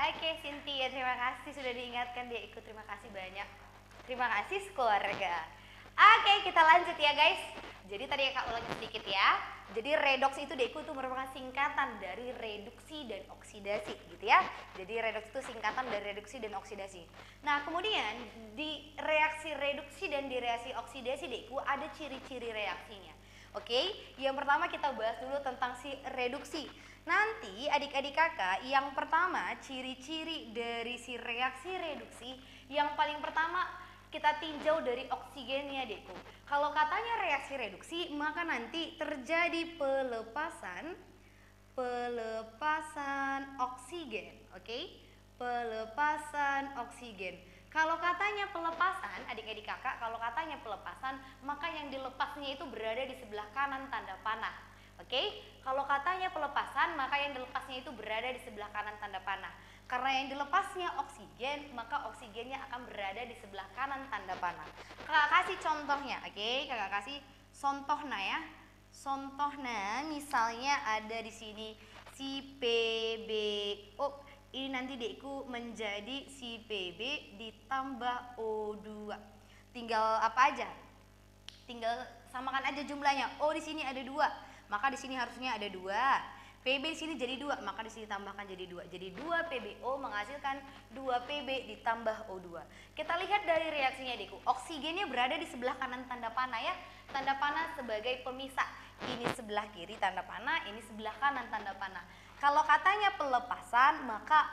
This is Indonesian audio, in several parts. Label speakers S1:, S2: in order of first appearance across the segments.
S1: Oke, Cynthia, terima kasih sudah diingatkan dia ikut. Terima kasih banyak. Terima kasih keluarga. Oke, kita lanjut ya guys. Jadi tadi Kak ulangi sedikit ya. Jadi redoks itu Deku itu merupakan singkatan dari reduksi dan oksidasi gitu ya. Jadi redoks itu singkatan dari reduksi dan oksidasi. Nah, kemudian di reaksi reduksi dan di reaksi oksidasi Deku ada ciri-ciri reaksinya. Oke, yang pertama kita bahas dulu tentang si reduksi. Nanti adik-adik kakak yang pertama ciri-ciri dari si reaksi reduksi yang paling pertama kita tinjau dari oksigennya Deku. Kalau katanya reaksi reduksi maka nanti terjadi pelepasan oksigen, oke? Pelepasan oksigen. Kalau katanya pelepasan, adik-adik kakak, kalau katanya pelepasan, maka yang dilepasnya itu berada di sebelah kanan tanda panah. Oke? Kalau katanya pelepasan, maka yang dilepasnya itu berada di sebelah kanan tanda panah. Karena yang dilepasnya oksigen, maka oksigennya akan berada di sebelah kanan tanda panah. Kakak kasih contohnya, oke? Kakak kasih contohnya ya. Contohnya misalnya ada di sini si PbO. Ini nanti Dekku menjadi si Pb ditambah O2. Tinggal apa aja? Tinggal samakan aja jumlahnya. O di sini ada 2, maka di sini harusnya ada 2. Pb di sini jadi 2, maka di sini tambahkan jadi 2. Jadi 2 PbO menghasilkan 2 Pb ditambah O2. Kita lihat dari reaksinya Dekku. Oksigennya berada di sebelah kanan tanda panah ya. Tanda panah sebagai pemisah. Ini sebelah kiri tanda panah, ini sebelah kanan tanda panah. Kalau katanya pelepasan, maka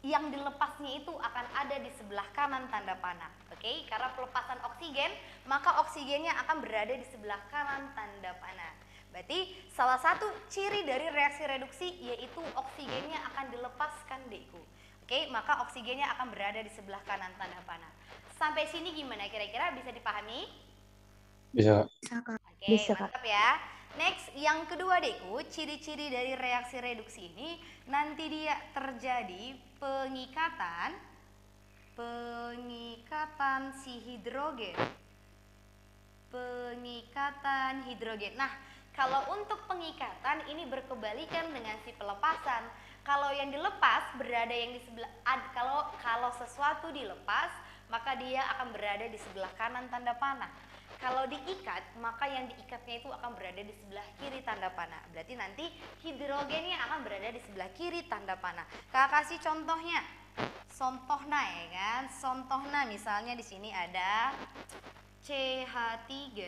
S1: yang dilepasnya itu akan ada di sebelah kanan tanda panah. Oke, karena pelepasan oksigen, maka oksigennya akan berada di sebelah kanan tanda panah. Berarti salah satu ciri dari reaksi reduksi yaitu oksigennya akan dilepaskan Dekku. Oke, maka oksigennya akan berada di sebelah kanan tanda panah. Sampai sini gimana kira-kira, bisa dipahami?
S2: Bisa.
S1: Oke, mantap ya. Next, yang kedua Dekku, ciri-ciri dari reaksi reduksi ini nanti dia terjadi pengikatan si hidrogen. Pengikatan hidrogen. Nah, kalau untuk pengikatan ini berkebalikan dengan si pelepasan. Kalau yang dilepas berada yang di sebelah, kalau sesuatu dilepas, maka dia akan berada di sebelah kanan tanda panah. Kalau diikat, maka yang diikatnya itu akan berada di sebelah kiri tanda panah. Berarti nanti hidrogennya akan berada di sebelah kiri tanda panah. Kakak kasih contohnya. Contohnya ya kan. Contohnya misalnya di sini ada CH3,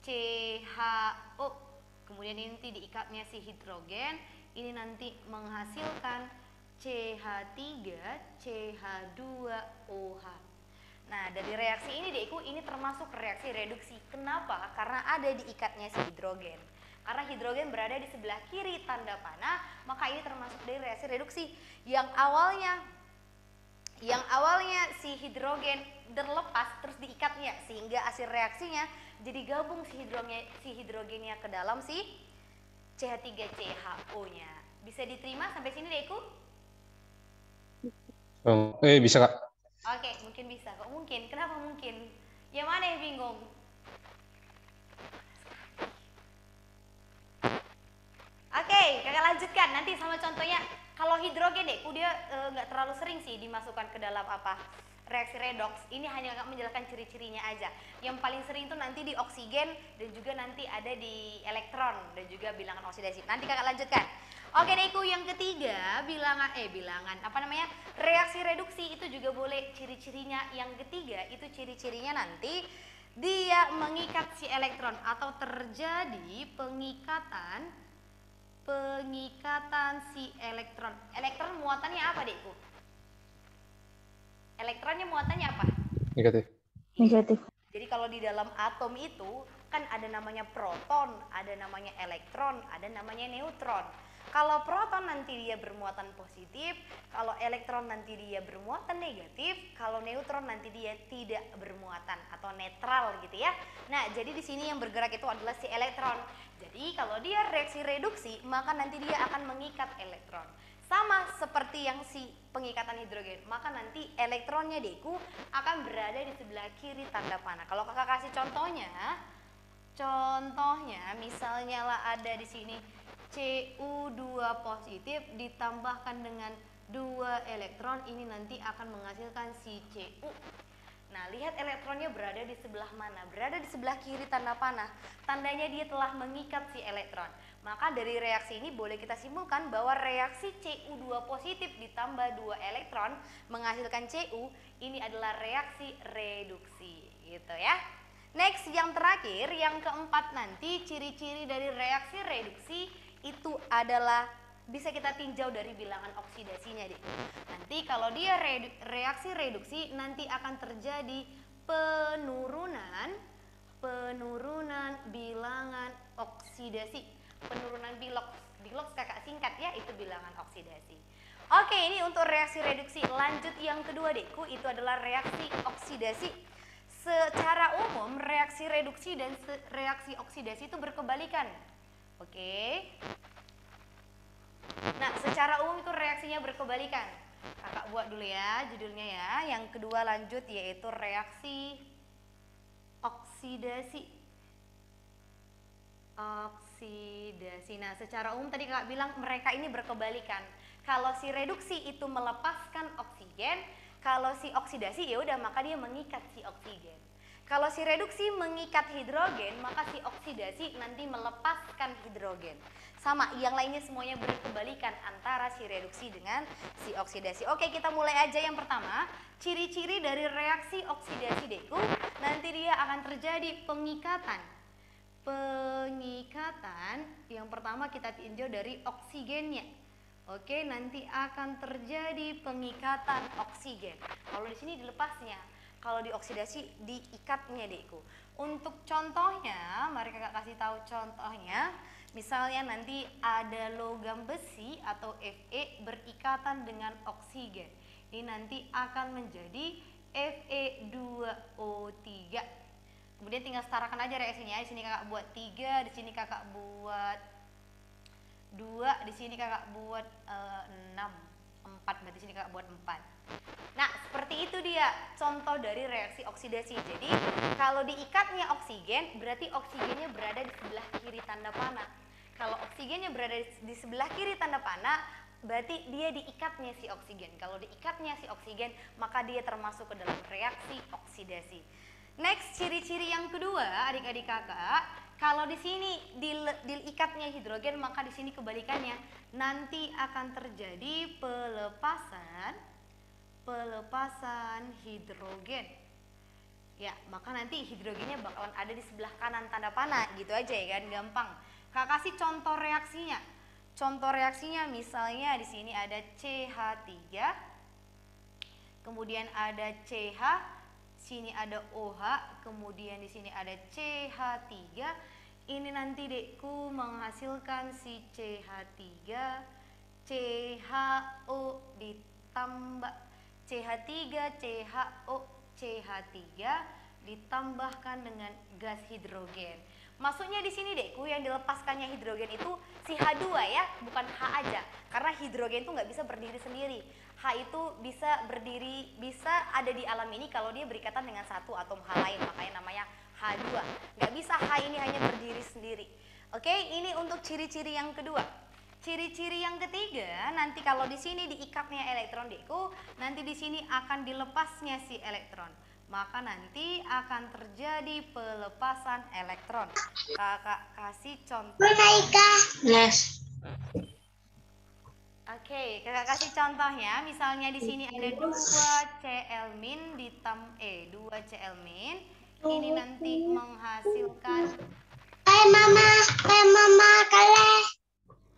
S1: CHO. Kemudian ini nanti diikatnya si hidrogen, ini nanti menghasilkan CH3, CH2OH. Nah, dari reaksi ini Dekku, ini termasuk reaksi reduksi. Kenapa? Karena ada diikatnya si hidrogen. Karena hidrogen berada di sebelah kiri tanda panah, maka ini termasuk dari reaksi reduksi. Yang awalnya si hidrogen terlepas terus diikatnya sehingga hasil reaksinya jadi gabung si hidrogennya ke dalam si CH3CHO-nya. Bisa diterima sampai sini Dekku?
S2: Bisa Kak.
S1: Oke, mungkin bisa. Kok mungkin? Kenapa mungkin? Yang mana yang bingung? Oke, kakak lanjutkan. Nanti sama contohnya. Kalau hidrogen Dekku dia nggak terlalu sering sih dimasukkan ke dalam reaksi redoks. Ini hanya menjelaskan ciri-cirinya aja. Yang paling sering itu nanti di oksigen dan juga nanti ada di elektron dan juga bilangan oksidasi. Nanti kakak lanjutkan. Oke Dekku, yang ketiga reaksi reduksi itu juga boleh ciri-cirinya. Yang ketiga itu ciri-cirinya nanti dia mengikat si elektron atau terjadi pengikatan si elektron. Elektron muatannya apa Dekku? Elektronnya muatannya apa?
S2: Negatif.
S1: Jadi kalau di dalam atom itu kan ada namanya proton, ada namanya elektron, ada namanya neutron. Kalau proton nanti dia bermuatan positif, kalau elektron nanti dia bermuatan negatif, kalau neutron nanti dia tidak bermuatan atau netral gitu ya. Nah, jadi di sini yang bergerak itu adalah si elektron. Jadi kalau dia reaksi reduksi, maka nanti dia akan mengikat elektron. Sama seperti yang si pengikatan hidrogen, maka nanti elektronnya Dekku akan berada di sebelah kiri tanda panah. Kalau kakak kasih contohnya misalnya lah ada di sini Cu2 positif ditambahkan dengan 2 elektron, ini nanti akan menghasilkan si Cu. Nah, lihat elektronnya berada di sebelah mana? Berada di sebelah kiri tanda panah. Tandanya dia telah mengikat si elektron. Maka dari reaksi ini boleh kita simpulkan bahwa reaksi Cu2 positif ditambah 2 elektron menghasilkan Cu, ini adalah reaksi reduksi, gitu ya. Next, yang terakhir, yang keempat nanti, ciri-ciri dari reaksi reduksi itu adalah bisa kita tinjau dari bilangan oksidasinya deh. Nanti kalau dia reaksi reduksi nanti akan terjadi penurunan bilangan oksidasi. Penurunan bilox kakak singkat ya, itu bilangan oksidasi. Oke, ini untuk reaksi reduksi. Lanjut yang kedua dekku, itu adalah reaksi oksidasi. Secara umum reaksi reduksi dan reaksi oksidasi itu berkebalikan. Oke. Nah, secara umum itu reaksinya berkebalikan. Kakak buat dulu ya judulnya ya. Yang kedua lanjut yaitu reaksi oksidasi. Nah, secara umum tadi kakak bilang mereka ini berkebalikan. Kalau si reduksi itu melepaskan oksigen, kalau si oksidasi ya udah maka dia mengikat si oksigen. Kalau si reduksi mengikat hidrogen, maka si oksidasi nanti melepaskan hidrogen. Sama, yang lainnya semuanya berkebalikan antara si reduksi dengan si oksidasi. Oke, kita mulai aja yang pertama. Ciri-ciri dari reaksi oksidasi deku, nanti dia akan terjadi pengikatan. Yang pertama kita tinjau dari oksigennya. Oke, nanti akan terjadi pengikatan oksigen. Kalau di sini dilepasnya. Kalau di oksidasi diikatnya dekku. Untuk contohnya, mari kakak kasih tahu contohnya. Misalnya nanti ada logam besi atau Fe berikatan dengan oksigen. Ini nanti akan menjadi Fe2O3. Kemudian tinggal setarakan aja reaksinya. Di sini kakak buat 3, di sini kakak buat 2, di sini kakak buat 6, 4, berarti sini kakak buat 4. Nah, seperti itu dia contoh dari reaksi oksidasi. Jadi, kalau diikatnya oksigen, berarti oksigennya berada di sebelah kiri tanda panah. Kalau oksigennya berada di sebelah kiri tanda panah, berarti dia diikatnya si oksigen. Kalau diikatnya si oksigen, maka dia termasuk ke dalam reaksi oksidasi. Next, ciri-ciri yang kedua, adik-adik kakak, kalau di sini diikatnya hidrogen, maka di sini kebalikannya. Nanti akan terjadi pelepasan hidrogen. Ya, maka nanti hidrogennya bakalan ada di sebelah kanan tanda panah, gitu aja ya kan, gampang. Kakak kasih contoh reaksinya. Contoh reaksinya misalnya di sini ada CH3, kemudian ada CH, sini ada OH, kemudian di sini ada CH3. Ini nanti dekku menghasilkan si CH3, CHO ditambah CH3, CHO, CH3 ditambahkan dengan gas hidrogen. Maksudnya di sini dekku yang dilepaskannya hidrogen itu si H2 ya, bukan H aja. Karena hidrogen itu nggak bisa berdiri sendiri. H itu bisa berdiri, bisa ada di alam ini kalau dia berikatan dengan satu atom H lain, makanya namanya H2. Nggak bisa H ini hanya berdiri sendiri. Oke, ini untuk ciri-ciri yang kedua. Ciri-ciri yang ketiga, nanti kalau di sini diikatnya elektron dekku, nanti di sini akan dilepasnya si elektron. Maka nanti akan terjadi pelepasan elektron. Kakak kasih contoh.
S3: Yes.
S1: Oke, kakak kasih contohnya. Misalnya di sini ada 2Cl- ditambah 2Cl-. Ini nanti menghasilkan
S3: Mama kale.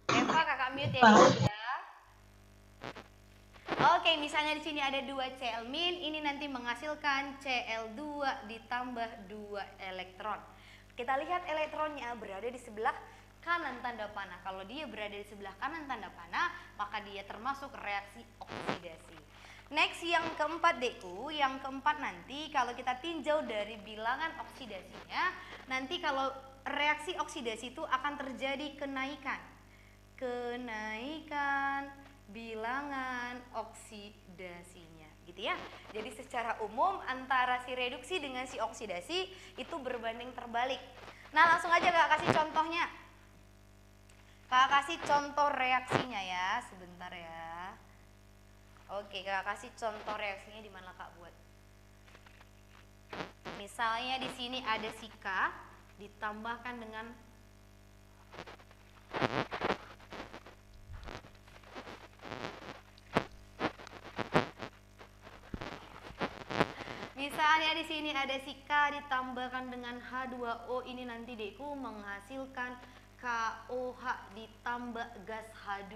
S1: Eva, kakak mute ya. Oke, misalnya di sini ada 2Cl-, ini nanti menghasilkan Cl2 ditambah 2 elektron. Kita lihat elektronnya berada di sebelah kanan tanda panah. Kalau dia berada di sebelah kanan tanda panah, maka dia termasuk reaksi oksidasi. Next, yang keempat dekku, yang keempat nanti kalau kita tinjau dari bilangan oksidasinya, nanti kalau reaksi oksidasi itu akan terjadi kenaikan bilangan oksidasinya, gitu ya. Jadi secara umum antara si reduksi dengan si oksidasi itu berbanding terbalik. Nah, langsung aja Kak kasih contohnya. Kak kasih contoh reaksinya ya, sebentar ya. Oke, Kak kasih contoh reaksinya di mana Kak buat. Misalnya di sini ada si K ditambahkan dengan misalnya di sini ada si K ditambahkan dengan H2O, ini nanti Deku menghasilkan KOH ditambah gas H2.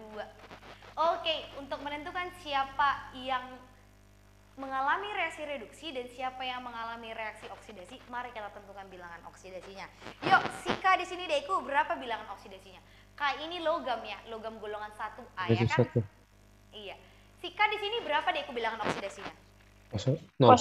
S1: Oke, untuk menentukan siapa yang mengalami reaksi reduksi dan siapa yang mengalami reaksi oksidasi, mari kita tentukan bilangan oksidasinya. Yuk, si K di sini Deku berapa bilangan oksidasinya? K ini logam ya, logam golongan 1A ya kan?
S2: Satu.
S1: Iya. Si K di sini berapa Deku bilangan oksidasinya?
S2: Nol.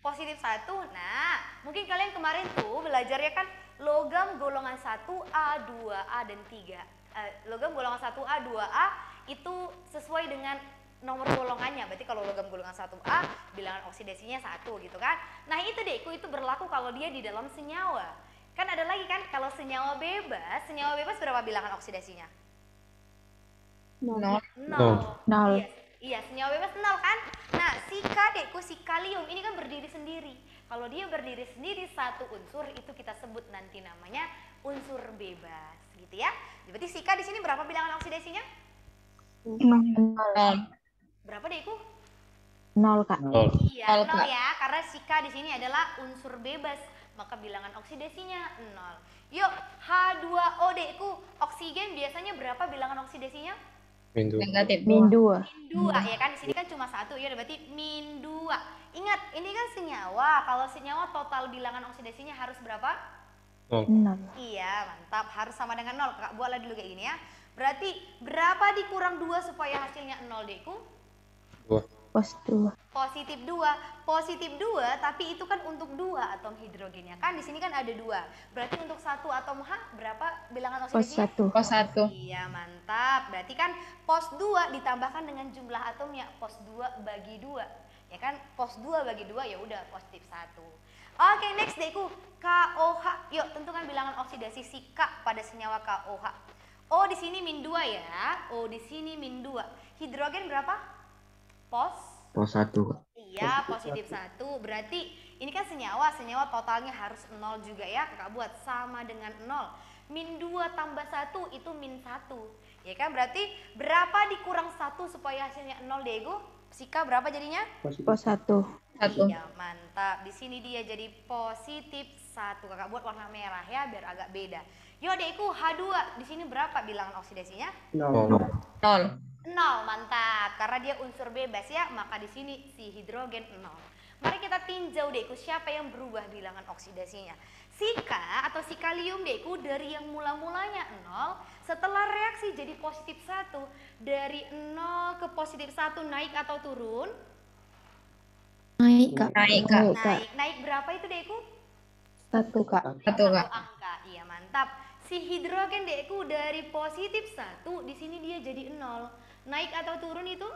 S1: Positif 1. Nah, mungkin kalian kemarin tuh belajarnya kan logam golongan 1A, 2A dan 3. Logam golongan 1A, 2A itu sesuai dengan nomor golongannya. Berarti kalau logam golongan 1A bilangan oksidasinya 1 gitu kan. Nah, itu Deku itu berlaku kalau dia di dalam senyawa. Kan ada lagi kan kalau senyawa bebas berapa bilangan oksidasinya?
S3: Nol.
S1: Nol. Iya, senyawa bebas 0 kan? Nah, si K Deku, si kalium ini kan berdiri sendiri. Kalau dia berdiri sendiri satu unsur itu kita sebut nanti namanya unsur bebas, gitu ya. Berarti si K di sini berapa bilangan oksidasinya?
S3: Nol.
S1: Berapa Deku?
S4: 0 Kak.
S2: Nol.
S1: Iya,
S3: Nol,
S1: 0
S3: Kak.
S1: ya, karena si K di sini adalah unsur bebas, maka bilangan oksidasinya 0. Yuk, H2O Deku, oksigen biasanya berapa bilangan oksidasinya?
S2: Mindu.
S3: Negatif.
S4: Min 2.
S1: Min 2 ya kan, di sini kan cuma 1 ya, berarti min 2. Ingat, ini kan senyawa. Kalau senyawa total bilangan oksidasinya harus berapa?
S2: Nol.
S4: 0.
S1: Iya, mantap. Harus sama dengan 0. Kakak buatlah dulu kayak gini ya. Berarti berapa dikurang 2 supaya hasilnya 0 Deku?
S2: 2.
S4: Pos 2.
S1: Positif 2. Positif 2, tapi itu kan untuk 2 atom hidrogennya. Kan di sini kan ada 2. Berarti untuk 1 atom H berapa bilangan
S4: Pos
S1: oksidasinya?
S4: 1.
S3: Pos 1.
S1: Iya, mantap. Berarti kan pos 2 ditambahkan dengan jumlah atomnya, pos 2 bagi 2. Ya kan, pos 2 bagi 2 ya udah positif 1. Oke, next Deku, KOH. Yuk, tentukan bilangan oksidasi si K pada senyawa KOH. O di sini min 2 ya. O di sini min 2. Hidrogen berapa? Pos
S5: 1.
S1: Iya, positif 1. Berarti ini kan senyawa totalnya harus 0 juga ya. Kakak buat sama dengan 0. Min 2 tambah 1 itu min 1. Ya kan, berarti berapa dikurang 1 supaya hasilnya 0 Diego? Sika berapa jadinya?
S4: Pos 1.
S3: 1.
S1: Iya, mantap. Di sini dia jadi positif 1. Kakak buat warna merah ya biar agak beda. Yo Deku, H2 di sini berapa bilangan oksidasinya?
S2: Nol.
S3: 0.
S1: 0, mantap. Karena dia unsur bebas ya, maka di sini si hidrogen 0. Mari kita tinjau Deku siapa yang berubah bilangan oksidasinya. Si K atau si kalium Deku dari yang mula-mulanya 0, setelah reaksi jadi positif 1, dari 0 ke positif 1 naik atau turun?
S4: Naik Kak.
S3: Naik, Kak.
S1: Naik berapa itu Deku?
S4: 1 Kak.
S3: 1, Kak.
S1: Angka. Iya, mantap. Si hidrogen Deku dari positif 1 di sini dia jadi 0. Naik atau turun itu?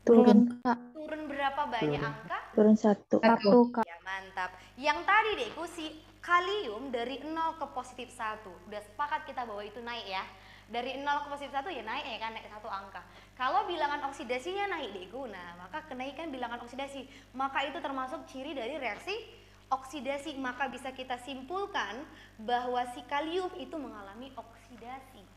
S4: Turun Kak.
S1: Turun berapa banyak angka?
S4: Turun 1.
S3: 1.
S4: Kak.
S1: Ya, mantap. Yang tadi Deku si kalium dari 0 ke positif 1. Udah sepakat kita bahwa itu naik ya. Dari 0 ke positif 1 ya naik ya kan, naik 1 angka. Kalau bilangan oksidasinya naik Deku, nah maka kenaikan bilangan oksidasi. Maka itu termasuk ciri dari reaksi oksidasi. Maka bisa kita simpulkan bahwa si kalium itu mengalami oksidasi.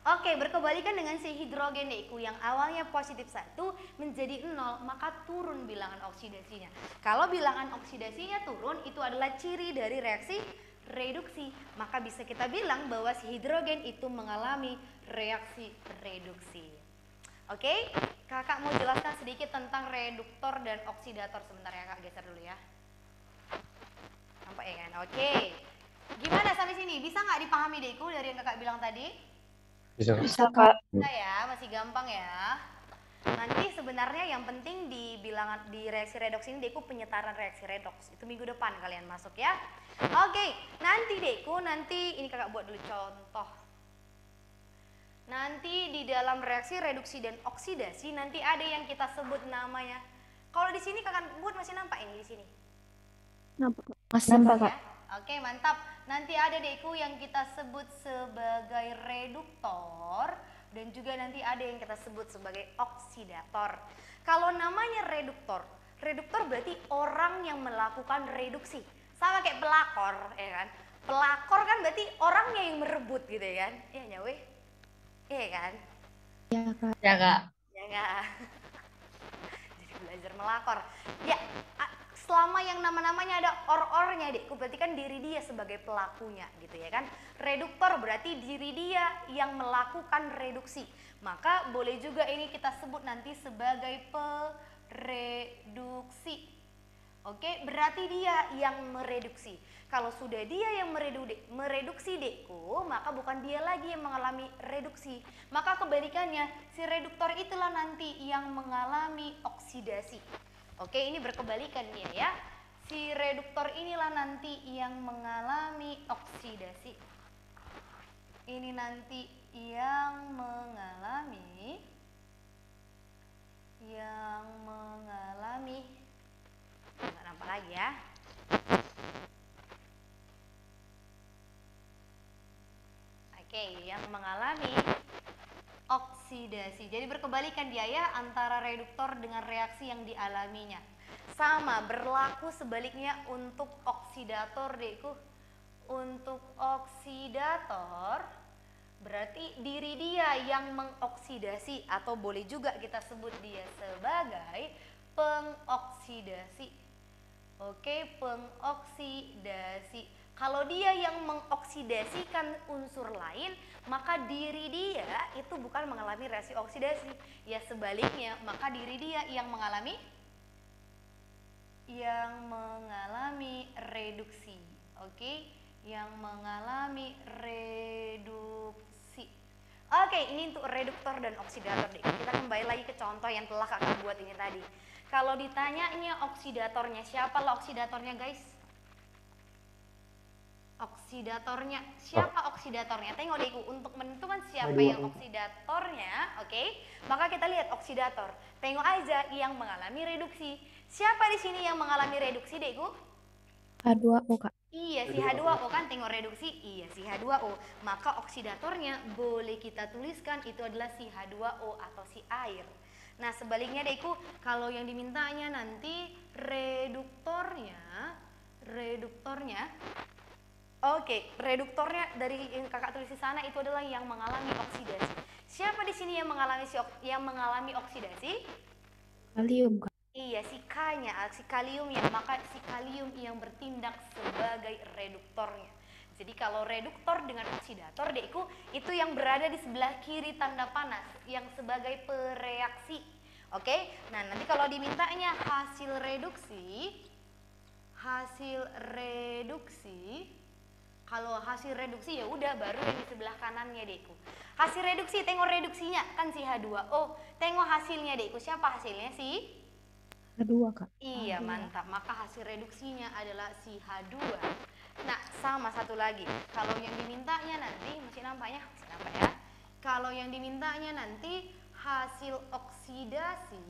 S1: Oke, berkebalikan dengan si hidrogen Deku yang awalnya positif 1 menjadi 0, maka turun bilangan oksidasinya. Kalau bilangan oksidasinya turun, itu adalah ciri dari reaksi reduksi. Maka bisa kita bilang bahwa si hidrogen itu mengalami reaksi reduksi. Oke, kakak mau jelaskan sedikit tentang reduktor dan oksidator. Sebentar ya kak, geser dulu ya. Nampak ya kan? Oke. Gimana sampai sini? Bisa nggak dipahami Deku dari yang kakak bilang tadi?
S2: Bisa.
S4: Bisa Kak.
S1: Bisa ya, masih gampang ya. Nanti sebenarnya yang penting di bilangan di reaksi redoks ini Deku penyetaran reaksi redoks. Itu minggu depan kalian masuk ya. Oke, nanti Deku ini kakak buat dulu contoh. Nanti di dalam reaksi reduksi dan oksidasi nanti ada yang kita sebut namanya. Kalau di sini kakak buat masih nampak ini di sini.
S4: Nampak.
S1: Masih
S4: Nampak
S1: ya?
S4: Kak.
S1: Oke, mantap. Nanti ada Deku yang kita sebut sebagai reduktor. dan juga nanti ada yang kita sebut sebagai oksidator. Kalau namanya reduktor, reduktor berarti orang yang melakukan reduksi. Sama kayak pelakor, ya kan? Pelakor kan berarti orangnya yang merebut gitu ya kan? Iya nyawe? Iya kan?
S4: Ya, Kak.
S3: Ya, Kak.
S1: Ya enggak? Jadi belajar melakor. Ya, selama yang nama-namanya ada or-ornya Dekku, berarti kan diri dia sebagai pelakunya gitu ya kan. Reduktor berarti diri dia yang melakukan reduksi. Maka boleh juga ini kita sebut nanti sebagai pereduksi. Oke, berarti dia yang mereduksi. Kalau sudah dia yang mereduksi Dekku, maka bukan dia lagi yang mengalami reduksi. Maka kebalikannya, si reduktor itulah nanti yang mengalami oksidasi. Oke, ini berkebalikan dia ya. Si reduktor inilah nanti yang mengalami oksidasi. Ini nanti yang mengalami nggak nampak lagi ya. Oke, yang mengalami oksidasi. Jadi berkebalikan dia ya antara reduktor dengan reaksi yang dialaminya. Sama berlaku sebaliknya untuk oksidator Dekku. Untuk oksidator berarti diri dia yang mengoksidasi atau boleh juga kita sebut dia sebagai pengoksidasi. Oke, pengoksidasi. Kalau dia yang mengoksidasikan unsur lain, maka diri dia itu bukan mengalami reaksi oksidasi. Ya sebaliknya, maka diri dia yang mengalami reduksi. Oke, yang mengalami reduksi. Oke, ini untuk reduktor dan oksidator. Kita kembali lagi ke contoh yang telah kakak buat ini tadi. Kalau ditanyanya oksidatornya, siapa lah oksidatornya guys? Oksidatornya, siapa oksidatornya? Tengok Dekku, untuk menentukan siapa yang oksidatornya, oke? Maka kita lihat oksidator. Tengok aja yang mengalami reduksi. Siapa di sini yang mengalami reduksi Dekku?
S4: H2O, Kak.
S1: Iya, si H2O kan, tengok reduksi, iya si H2O. Maka oksidatornya boleh kita tuliskan itu adalah si H2O atau si air. Nah sebaliknya Dekku, kalau yang dimintanya nanti reduktornya, oke, reduktornya dari yang kakak tulis di sana itu adalah yang mengalami oksidasi. Siapa di sini yang mengalami oksidasi?
S4: Kalium, Kak.
S1: Iya, si K-nya, si kaliumnya, maka si kalium yang bertindak sebagai reduktornya. Jadi kalau reduktor dengan oksidator Dekku, itu yang berada di sebelah kiri tanda panas, yang sebagai pereaksi. Oke, nah nanti kalau dimintanya hasil reduksi, kalau hasil reduksi ya udah baru yang di sebelah kanannya Dekku. Hasil reduksi, tengok reduksinya kan si H2O. Tengok hasilnya Dekku, siapa hasilnya sih?
S4: H2, Kak.
S1: Iya, mantap. Maka hasil reduksinya adalah si H2. Nah, sama satu lagi. Kalau yang dimintanya nanti, masih nampak ya? Kalau yang dimintanya nanti hasil oksidasi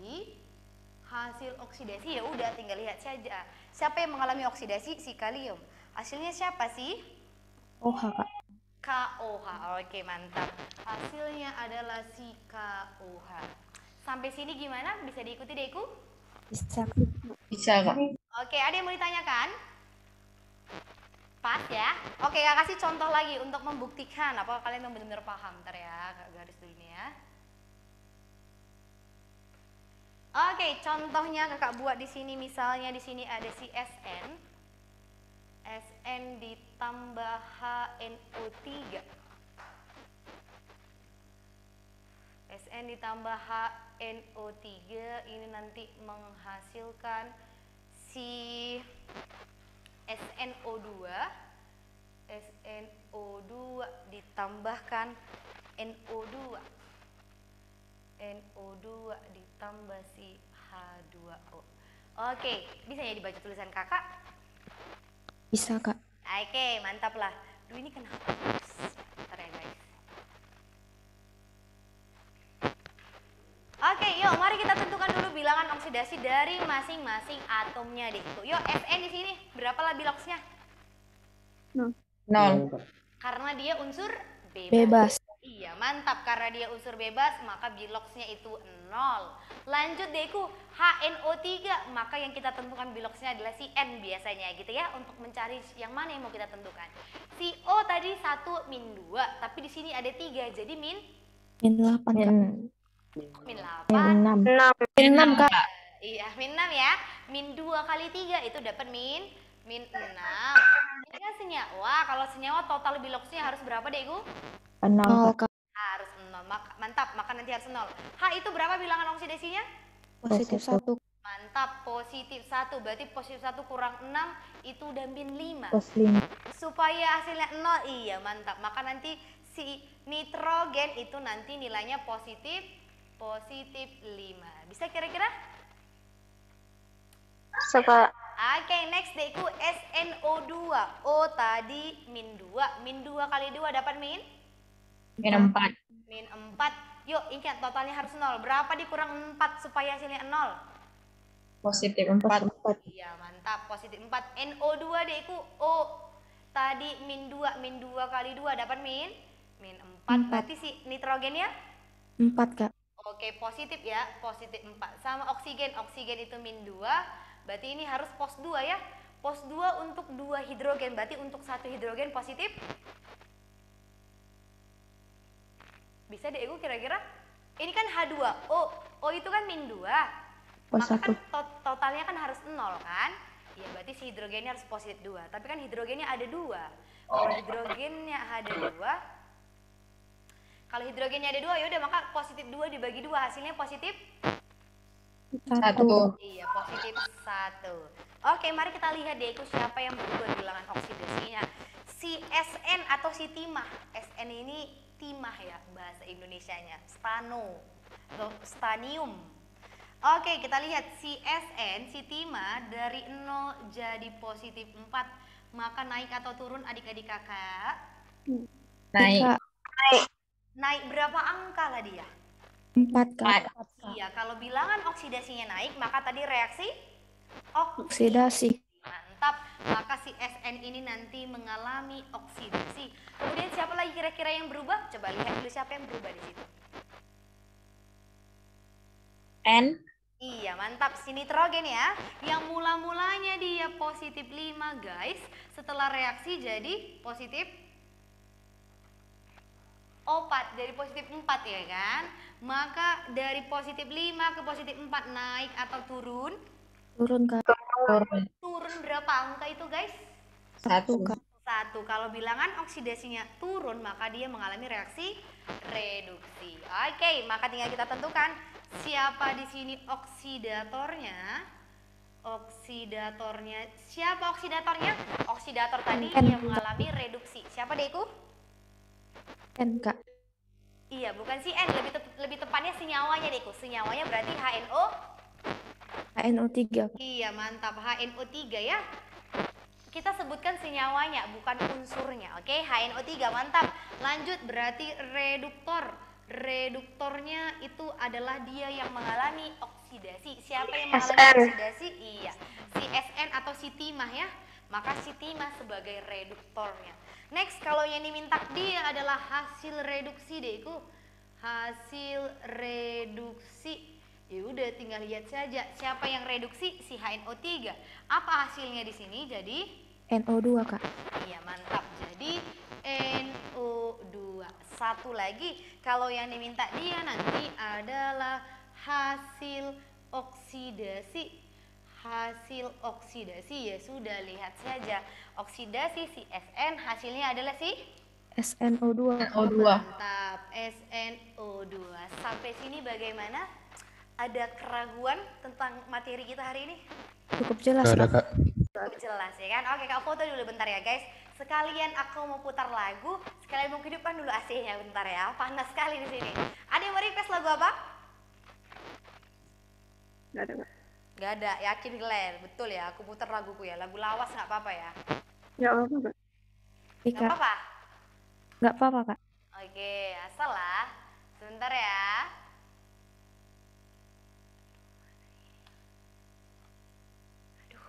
S1: ya udah tinggal lihat saja. Siapa yang mengalami oksidasi? Si kalium. Hasilnya siapa sih?
S4: OH, Kak.
S1: KOH. Oke, mantap. Hasilnya adalah si KOH. Sampai sini gimana? Bisa diikuti Dekku?
S4: Bisa, Kak.
S3: Bisa, Kak.
S1: Oke, ada yang mau ditanyakan? Pas ya? Oke, Kak kasih contoh lagi untuk membuktikan apakah kalian benar-benar paham. Ntar ya, Kak garis dulu ini ya. Oke, contohnya kakak buat di sini, misalnya di sini ada si SN ditambah HNO3. SN ditambah HNO3 ini nanti menghasilkan si SNO2 ditambahkan NO2 ditambah si H2O. Oke, bisa ya dibaca tulisan kakak?
S4: Bisa, Kak.
S1: Oke, mantap lah. Duh, ini kenapa? Bentar ya guys. Oke, yuk mari kita tentukan dulu bilangan oksidasi dari masing-masing atomnya deh. Yuk, Sn di sini berapa lah biloxnya?
S3: 0.
S1: Karena dia unsur bebas.
S4: Bebas.
S1: Iya, mantap. Karena dia unsur bebas, maka biloxnya itu 0. Lanjut Deku, HNO3, maka yang kita tentukan biloxnya adalah si N biasanya gitu ya, untuk mencari yang mana yang mau kita tentukan. Si O tadi 1 min 2, tapi di sini ada 3, jadi min
S4: Min 8 Kak.
S1: min 8.
S4: Min 6. Min 6 Kak.
S1: Iya, min 6 ya. Min 2 kali 3 itu dapat min 6. Ini kan senyawa. Kalau senyawa total biloxnya harus berapa, Deku?
S4: 0 Kak.
S1: Harus 0. Mantap, maka nanti harus 0. H itu berapa bilangan oksidasinya?
S4: Positif 1.
S1: Mantap, positif 1. Berarti positif 1 kurang 6 itu udah min 5.
S4: Plus 5.
S1: Supaya hasilnya 0, iya mantap. Maka nanti si nitrogen itu nanti nilainya positif 5. Bisa kira-kira?
S3: Suka.
S1: Oke, next Deku, SNO2. O tadi min 2. Min 2 kali 2 dapat min?
S3: Min 4.
S1: Min 4. Yuk, ingat totalnya harus 0. Berapa dikurang 4 supaya hasilnya 0?
S3: Positif 4.
S1: Iya, mantap. Positif 4. NO2 Deku. O tadi min 2. Min 2 kali 2 dapat min? Min 4. Berarti si nitrogennya?
S4: 4 Kak.
S1: Oke, positif ya. Positif 4. Sama oksigen. Oksigen itu min 2. Berarti ini harus pos 2 ya. Pos 2 untuk 2 hidrogen. Berarti untuk 1 hidrogen positif. Bisa deh, kira-kira. Ini kan H2O. O itu kan min 2. Maka kan totalnya kan harus 0 kan? Ya berarti si hidrogennya harus positif 2. Tapi kan hidrogennya ada 2. Kalau hidrogennya ada 2. Kalau hidrogennya ada 2 ya udah, maka positif 2 dibagi 2 hasilnya positif
S4: 1.
S1: Iya, positif 1. Oke, mari kita lihat deh itu siapa yang berubah bilangan oksidasinya. Si SN atau si timah. SN ini timah ya bahasa Indonesianya. Stano atau stanium. Oke, kita lihat si SN, si timah dari 0 jadi positif 4. Maka naik atau turun adik-adik kakak?
S3: Naik.
S1: Naik berapa angka lah dia?
S4: 4 Kak.
S1: Iya, kalau bilangan oksidasinya naik, maka tadi reaksi
S4: Oksidasi.
S1: Mantap, maka si SN ini nanti mengalami oksidasi. Kemudian siapa lagi kira-kira yang berubah? Coba lihat dulu siapa yang berubah di situ.
S3: N.
S1: Iya, mantap. Si nitrogen ya, yang mula-mulanya dia positif 5 guys, setelah reaksi jadi positif 4, dari positif 4 ya kan. Maka dari positif 5 ke positif 4 naik atau turun?
S4: Turun Kak.
S1: Turun berapa angka itu guys?
S4: 1 Kak.
S1: 1. Kalau bilangan oksidasinya turun, maka dia mengalami reaksi reduksi. Oke, maka tinggal kita tentukan siapa di sini oksidatornya. Siapa oksidatornya? Oksidator tadi yang mengalami reduksi. Siapa Deku?
S4: N Kak.
S1: Iya, bukan si N, lebih tepatnya senyawanya Deku. Senyawanya berarti HNO.
S4: HNO3 Kak.
S1: Iya, mantap. HNO3 ya. Kita sebutkan senyawanya, bukan unsurnya. Oke, HNO3 mantap. Lanjut, berarti reduktor. Reduktornya itu adalah dia yang mengalami oksidasi. Siapa yang mengalami oksidasi? Iya, si SN atau si timah ya. Maka si timah sebagai reduktornya. Next, kalau yang diminta dia adalah hasil reduksi Deku. Hasil reduksi. Ya udah, tinggal lihat saja siapa yang reduksi, si HNO3. Apa hasilnya di sini? Jadi
S4: NO2 Kak.
S1: iya, mantap. Jadi NO2. Satu lagi, kalau yang diminta dia nanti adalah hasil oksidasi. Hasil oksidasi ya sudah, lihat saja. Oksidasi si SN hasilnya adalah si
S4: SNO2.
S1: Mantap, SNO2. Sampai sini bagaimana? Ada keraguan tentang materi kita hari ini?
S4: Cukup jelas
S2: Gak ada,
S4: Kak.
S2: Kak.
S1: Cukup jelas ya kan? Oke, Kak, foto dulu bentar ya guys. Sekalian aku mau putar lagu, sekalian mau hidupkan dulu AC-nya bentar ya. Panas sekali di sini. Ada yang mau request lagu apa?
S3: Gak ada, Kak.
S1: Gak ada, yakin Glenn. Betul ya, aku putar laguku ya. Lagu lawas nggak apa-apa ya?
S3: Gak apa-apa, Kak.
S1: Nggak
S4: Kak.
S1: apa-apa?
S4: Nggak apa-apa Kak.
S1: Oke, asal lah. Sebentar ya. Aduh.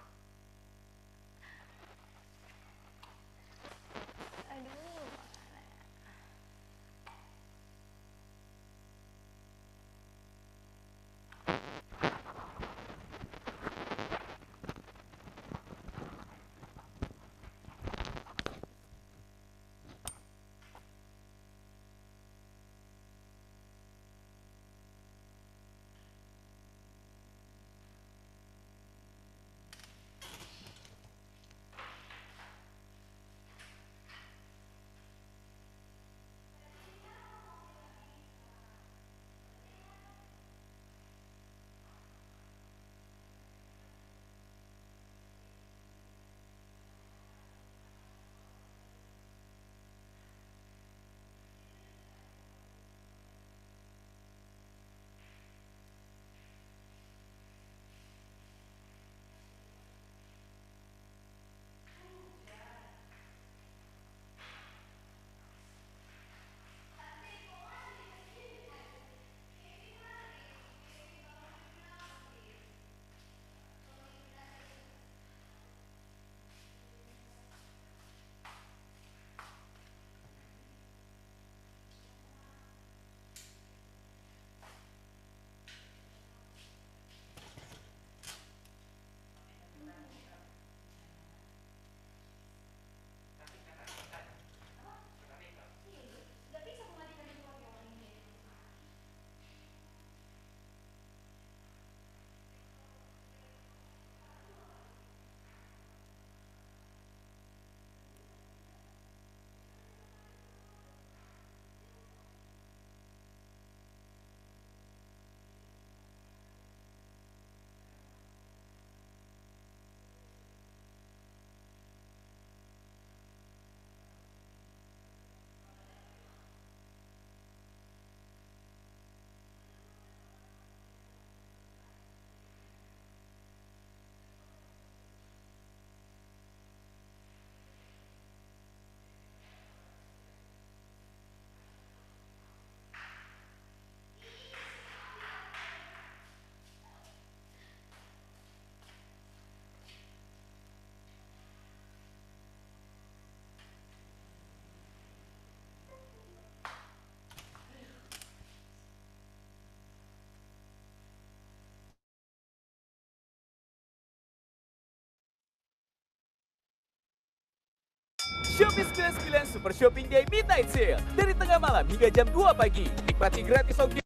S5: Shopee 99 Super Shopping Day Midnight Sale. Dari tengah malam hingga jam 2 pagi. Nikmati gratis ongkir.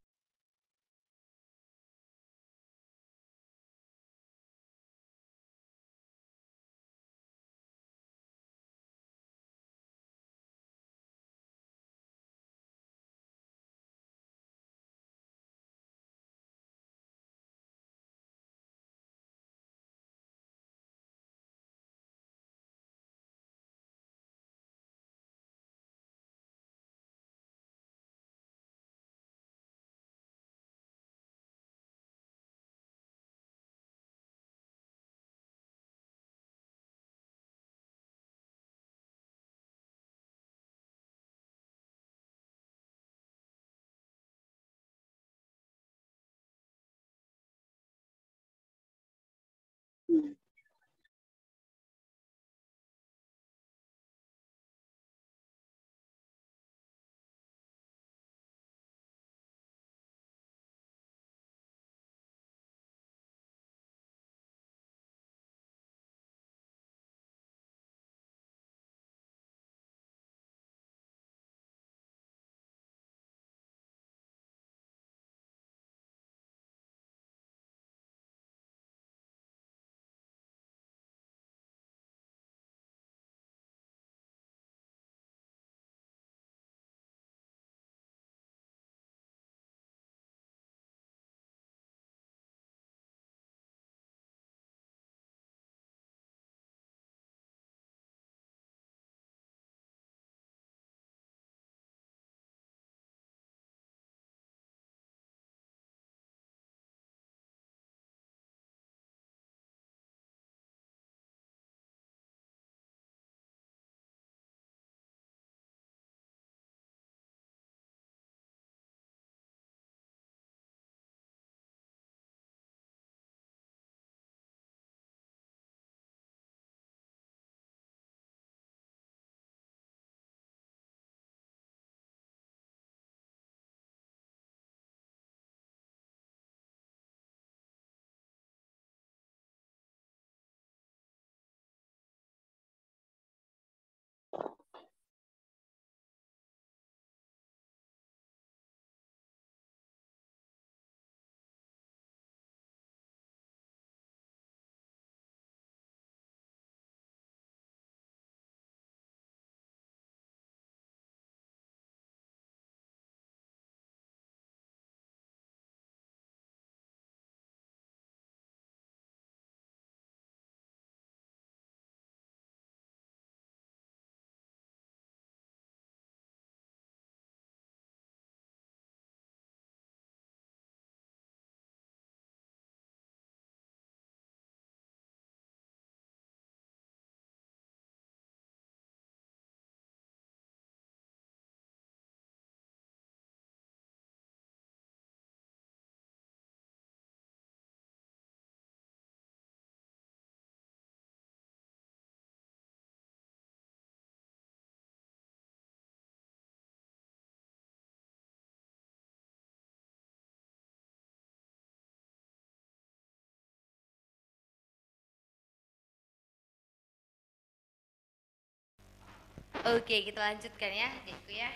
S1: Oke, kita lanjutkan ya, adikku ya.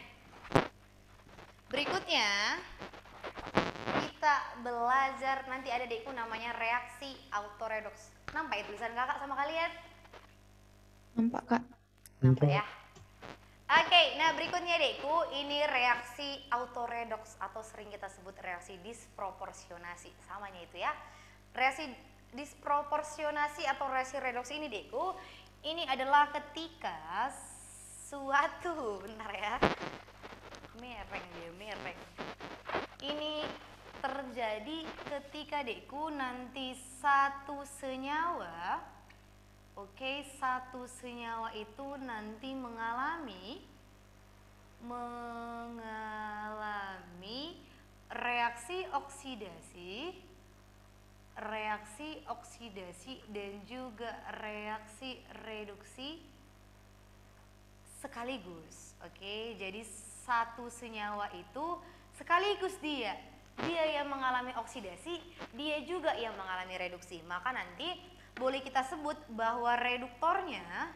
S1: Berikutnya kita belajar, nanti ada adikku namanya reaksi autoredoks. Nampak ya tulisan kakak sama kalian?
S4: Nampak, Kak.
S1: Nampak ya? Oke, nah berikutnya adikku, ini reaksi autoredoks atau sering kita sebut reaksi disproporsionasi. Samanya itu ya. Reaksi disproporsionasi atau reaksi redoks ini adikku, ini adalah ketika suatu, bentar ya, mereng dia, mereng. Ini terjadi ketika adikku nanti satu senyawa, oke, satu senyawa itu nanti mengalami reaksi oksidasi dan juga reaksi reduksi sekaligus. Oke, jadi satu senyawa itu sekaligus dia yang mengalami oksidasi, dia juga yang mengalami reduksi. Maka nanti boleh kita sebut bahwa reduktornya,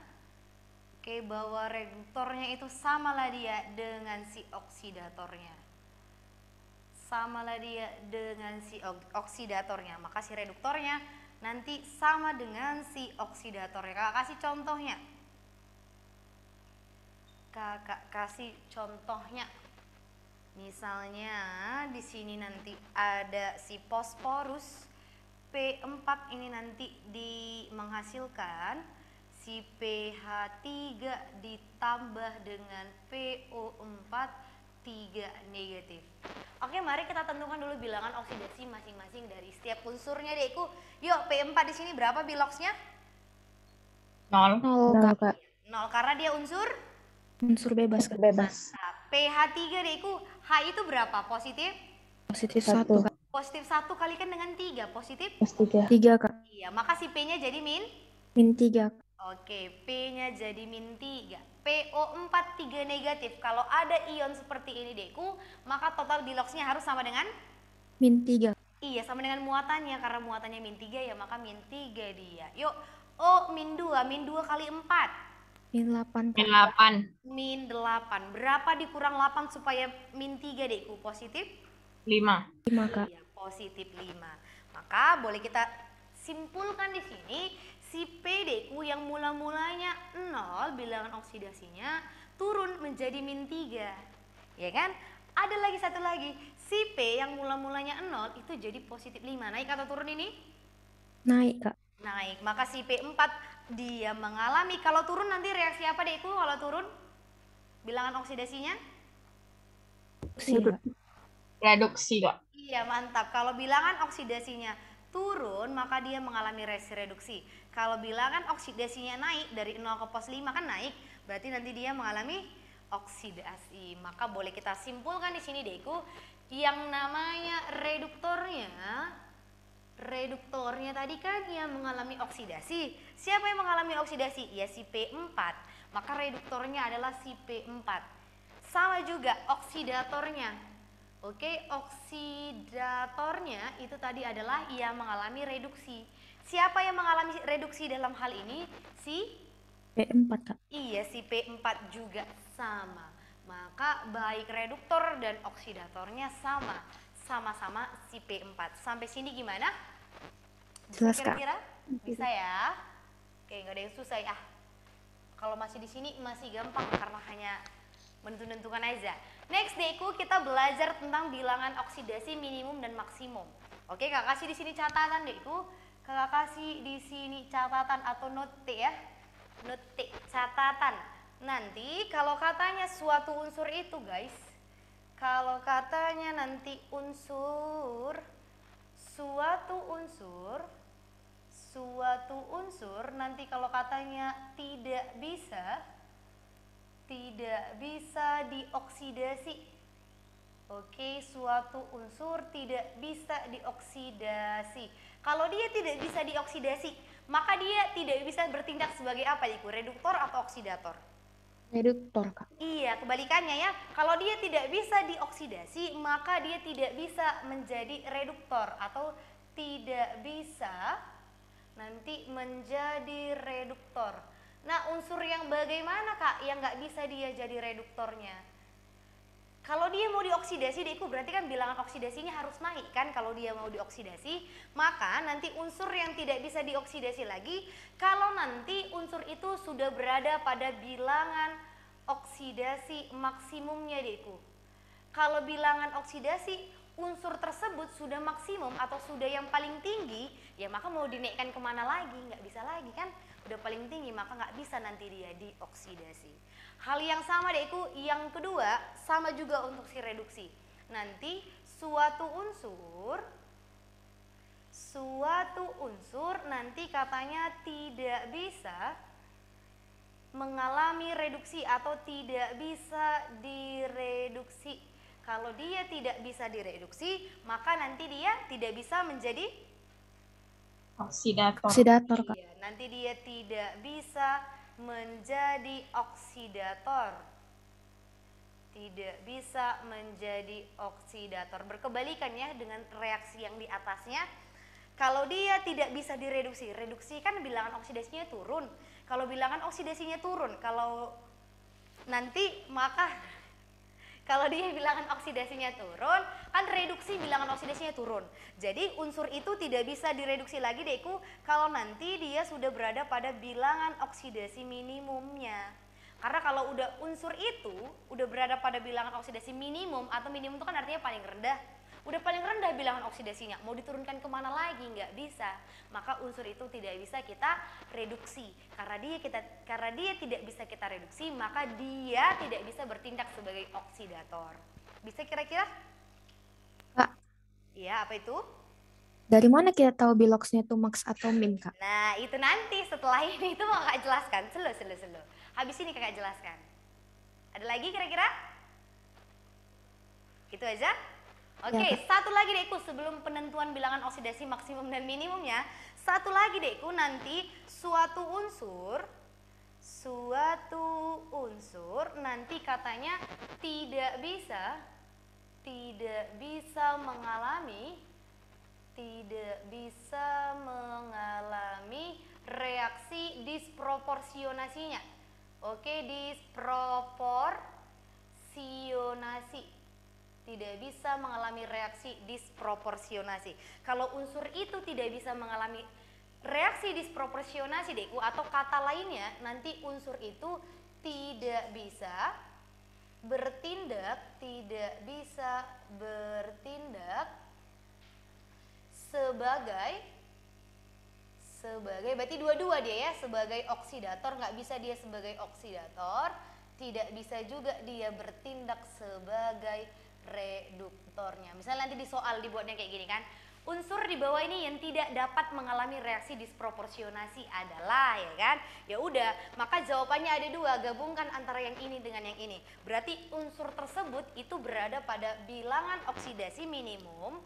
S1: Oke, bahwa reduktornya itu samalah dia dengan si oksidatornya. Samalah dia dengan si oksidatornya. Maka si reduktornya nanti sama dengan si oksidatornya. Kakak kasih contohnya. Kakak kasih contohnya. Misalnya di sini nanti ada si fosforus P4 ini nanti menghasilkan si pH3 ditambah dengan PO4 3 negatif. Oke, mari kita tentukan dulu bilangan oksidasi masing-masing dari setiap unsurnya, Dekku. Yuk, P4 di sini berapa biloksnya?
S3: 0.
S4: 0 Kak.
S1: 0 karena dia unsur
S4: Bebas Kak.
S1: Mantap. pH3, Dekku, H itu berapa? Positif?
S4: Positif 1 Kak.
S1: Positif 1 kalikan dengan 3, positif?
S4: 3 Kak.
S1: Iya, maka si P-nya jadi
S4: Min 3.
S1: Oke, P-nya jadi min 3. PO4 3 negatif. Kalau ada ion seperti ini, Dekku, maka total biloksnya harus sama dengan?
S4: Min 3.
S1: Iya, sama dengan muatannya. Karena muatannya min 3 ya, maka min 3 dia. Yuk, O min 2. Min 2 kali 4.
S4: Min 8 Kak.
S3: Min 8.
S1: Min 8. Berapa dikurang 8 supaya min 3, Dekku? Positif?
S3: 5.
S4: 5 Kak.
S1: Iya, positif 5. Maka boleh kita simpulkan di sini si P, Dekku, yang mula-mulanya 0 bilangan oksidasinya turun menjadi min 3. Ya kan? Ada lagi satu lagi. Si P yang mula-mulanya 0 itu jadi positif 5. Naik atau turun ini?
S4: Naik Kak.
S1: Naik. Maka si P4 dia mengalami, kalau turun nanti reaksi apa, Dekku, kalau turun? Bilangan oksidasinya?
S3: Reduksi Kak.
S1: Iya, mantap. Kalau bilangan oksidasinya turun, maka dia mengalami reaksi reduksi. Kalau bilangan oksidasinya naik dari 0 ke pos 5 kan naik, berarti nanti dia mengalami oksidasi. Maka boleh kita simpulkan di sini, Dekku, yang namanya reduktornya tadi kan yang mengalami oksidasi. Siapa yang mengalami oksidasi? Ya si P4. Maka reduktornya adalah si P4. Sama juga oksidatornya. Oke, oksidatornya itu tadi adalah yang mengalami reduksi. Siapa yang mengalami reduksi dalam hal ini? Si
S4: P4 Kak.
S1: Iya, si P4 juga sama. Maka baik reduktor dan oksidatornya sama-sama si P4. Sampai sini gimana?
S4: Jelas Kak.
S1: Kira-kira? Bisa ya? Oke, nggak ada yang susah ya. Kalau masih di sini masih gampang karena hanya menentukan aja. Next, Dekku, kita belajar tentang bilangan oksidasi minimum dan maksimum. Oke, Kak kasih di sini catatan, Dekku. Kakak kasih di sini catatan atau note ya. Note, catatan. Nanti kalau katanya suatu unsur itu, guys. Kalau katanya nanti suatu unsur nanti kalau katanya tidak bisa dioksidasi. Oke, suatu unsur tidak bisa dioksidasi. Kalau dia tidak bisa dioksidasi, maka dia tidak bisa bertindak sebagai apa, Ibu? Reduktor atau oksidator?
S4: Reduktor Kak.
S1: Iya, kebalikannya ya. Kalau dia tidak bisa dioksidasi, maka dia tidak bisa menjadi reduktor atau tidak bisa nanti menjadi reduktor. Nah, unsur yang bagaimana, Kak, yang nggak bisa dia jadi reduktornya? Kalau dia mau dioksidasi, Dekku, berarti kan bilangan oksidasinya harus naik kan kalau dia mau dioksidasi. Maka nanti unsur yang tidak bisa dioksidasi lagi, kalau nanti unsur itu sudah berada pada bilangan oksidasi maksimumnya, Dekku. Kalau bilangan oksidasi unsur tersebut sudah maksimum atau sudah yang paling tinggi, ya maka mau dinaikkan kemana lagi? Nggak bisa lagi kan? Udah paling tinggi, maka nggak bisa nanti dia dioksidasi. Hal yang sama, Dekku, yang kedua sama juga untuk si reduksi. Nanti suatu unsur nanti katanya tidak bisa mengalami reduksi atau tidak bisa direduksi. Kalau dia tidak bisa direduksi, maka nanti dia tidak bisa menjadi
S4: Oksidator Kak.
S1: Iya, nanti dia tidak bisa menjadi oksidator. Tidak bisa menjadi oksidator. Berkebalikan ya dengan reaksi yang di atasnya. Kalau dia tidak bisa direduksi, reduksi kan bilangan oksidasinya turun. Kalau bilangan oksidasinya turun, kalau nanti maka kalau dia bilangan oksidasinya turun, kan reduksi bilangan oksidasinya turun. Jadi unsur itu tidak bisa direduksi lagi Dekku kalau nanti dia sudah berada pada bilangan oksidasi minimumnya. Karena kalau udah unsur itu udah berada pada bilangan oksidasi minimum, atau minimum itu kan artinya paling rendah. Udah paling rendah bilangan oksidasinya, mau diturunkan kemana lagi? Nggak bisa. Maka unsur itu tidak bisa kita reduksi. Karena dia tidak bisa kita reduksi, maka dia tidak bisa bertindak sebagai oksidator. Bisa kira-kira?
S4: Kak,
S1: Iya, apa itu?
S4: dari mana kita tahu biloxnya itu max atau min, Kak?
S1: Nah, itu nanti setelah ini itu mau kakak jelaskan. Selo. Habis ini kakak jelaskan. Ada lagi kira-kira? Gitu aja? Oke,
S4: Ya,
S1: satu lagi Dekku sebelum penentuan bilangan oksidasi maksimum dan minimumnya. Satu lagi Dekku, nanti suatu unsur nanti katanya tidak bisa mengalami reaksi disproporsionasinya. Oke, disproporsionasi. Tidak bisa mengalami reaksi disproporsionasi. Kalau unsur itu tidak bisa mengalami reaksi disproporsionasi Dekku, atau kata lainnya nanti unsur itu tidak bisa bertindak sebagai berarti dua-dua dia ya, sebagai oksidator, nggak bisa dia sebagai oksidator, tidak bisa juga dia bertindak sebagai reduktornya. Misalnya nanti di soal dibuatnya kayak gini kan, unsur di bawah ini yang tidak dapat mengalami reaksi disproporsionasi adalah, ya kan? Ya udah, maka jawabannya ada dua, gabungkan antara yang ini dengan yang ini. Berarti unsur tersebut itu berada pada bilangan oksidasi minimum.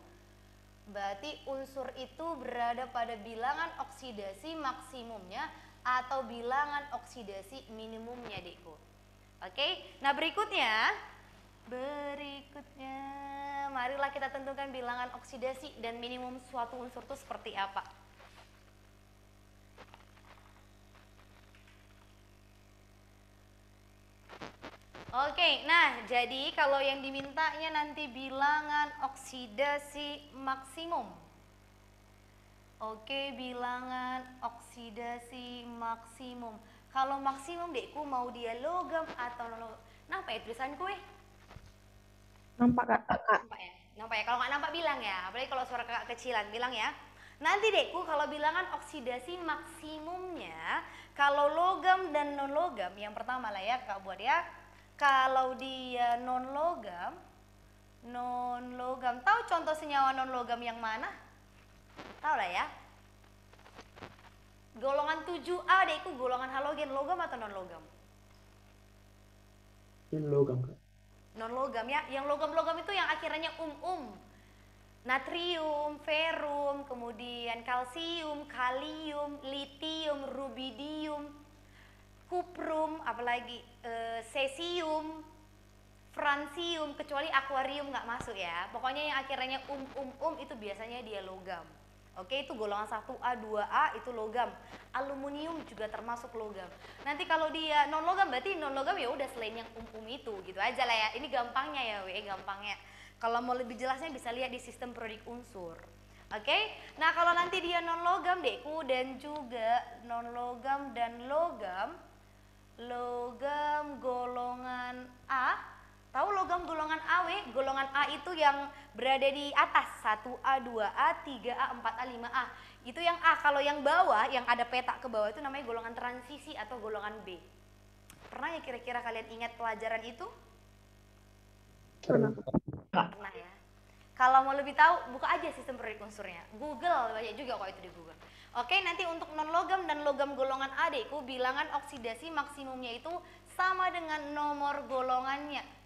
S1: Berarti unsur itu berada pada bilangan oksidasi maksimumnya atau bilangan oksidasi minimumnya, Dekku. Oke, nah berikutnya marilah kita tentukan bilangan oksidasi dan minimum suatu unsur itu seperti apa. Oke, nah jadi kalau yang dimintanya nanti bilangan oksidasi maksimum. Oke, bilangan oksidasi maksimum. Kalau maksimum Dekku mau dia logam atau logam. Nampak ya tulisanku
S4: Nampak, Kak?
S1: Nampak ya? Nampak ya? Kalau nggak nampak bilang ya, apalagi kalau suara kakak kecilan, bilang ya. Nanti Dekku kalau bilangan oksidasi maksimumnya, kalau logam dan non logam, yang pertama lah ya kak buat ya. Kalau dia non logam, tahu contoh senyawa non logam yang mana? Tahu lah ya. Golongan 7A Dekku, golongan halogen, logam atau non logam?
S2: Logam, Kak.
S1: Non logam ya, yang logam-logam itu yang akhirnya natrium, ferum, kemudian kalsium, kalium, litium, rubidium, kuprum, apalagi cesium, francium, kecuali akuarium nggak masuk ya. Pokoknya yang akhirnya itu biasanya dia logam. Oke, itu golongan 1A, 2A itu logam. Aluminium juga termasuk logam. Nanti kalau dia non logam berarti non logam ya udah selain yang itu gitu aja lah ya. Ini gampangnya ya, gampangnya. Kalau mau lebih jelasnya bisa lihat di sistem periodik unsur. Oke? Nah, kalau nanti dia non logam Dekku dan juga non logam dan logam golongan A. Tahu logam golongan AW? Golongan A itu yang berada di atas, 1A, 2A, 3A, 4A, 5A. Itu yang A. Kalau yang bawah, yang ada peta ke bawah itu namanya golongan transisi atau golongan B. Pernah ya kira-kira kalian ingat pelajaran itu?
S4: Pernah.
S1: Pernah ya. Kalau mau lebih tahu, buka aja sistem periodik unsurnya. Google, banyak juga kok itu di Google. Oke, nanti untuk non logam dan logam golongan A Dekku, bilangan oksidasi maksimumnya itu sama dengan nomor golongannya.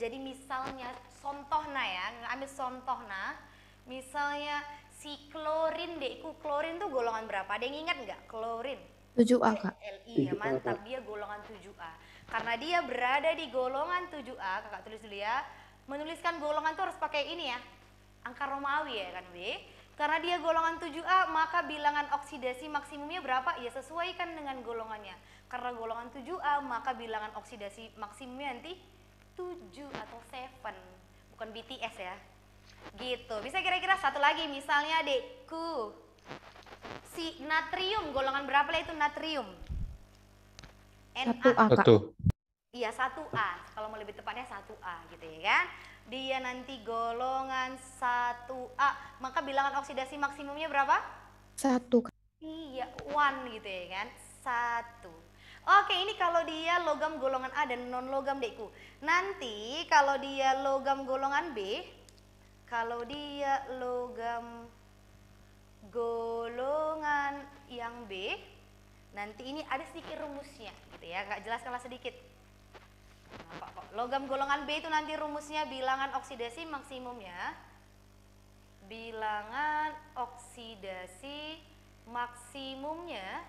S1: Jadi misalnya contohnya ya, ambil contohnya, misalnya si klorin Dekku, klorin tuh golongan berapa? Ada yang ingat nggak? Klorin
S4: 7A, Kak.
S1: Li ya, mantap, dia golongan 7A. Karena dia berada di golongan 7A, kakak tulis dulu ya. Menuliskan golongan tuh harus pakai ini ya, angka Romawi ya kan, B. Karena dia golongan 7A, maka bilangan oksidasi maksimumnya berapa? Ya sesuaikan dengan golongannya. Karena golongan 7A, maka bilangan oksidasi maksimumnya nanti 7 atau 7. Bukan BTS ya. Gitu. Bisa kira-kira satu lagi, misalnya adekku. Si natrium, golongan berapa lah itu natrium? Na.
S4: 1A, Kak.
S2: 1.
S1: Iya 1A, kalau mau lebih tepatnya 1A gitu ya kan. Dia nanti golongan 1A, maka bilangan oksidasi maksimumnya berapa?
S4: 1, Kak.
S1: Iya, 1 gitu ya kan, 1. Oke, ini kalau dia logam golongan A dan non logam dekku. Nanti kalau dia logam golongan B, kalau dia logam golongan yang B, nanti ini ada sedikit rumusnya gitu ya, Kak jelaskanlah sedikit. Nah, kok logam golongan B itu nanti rumusnya bilangan oksidasi maksimumnya. Bilangan oksidasi maksimumnya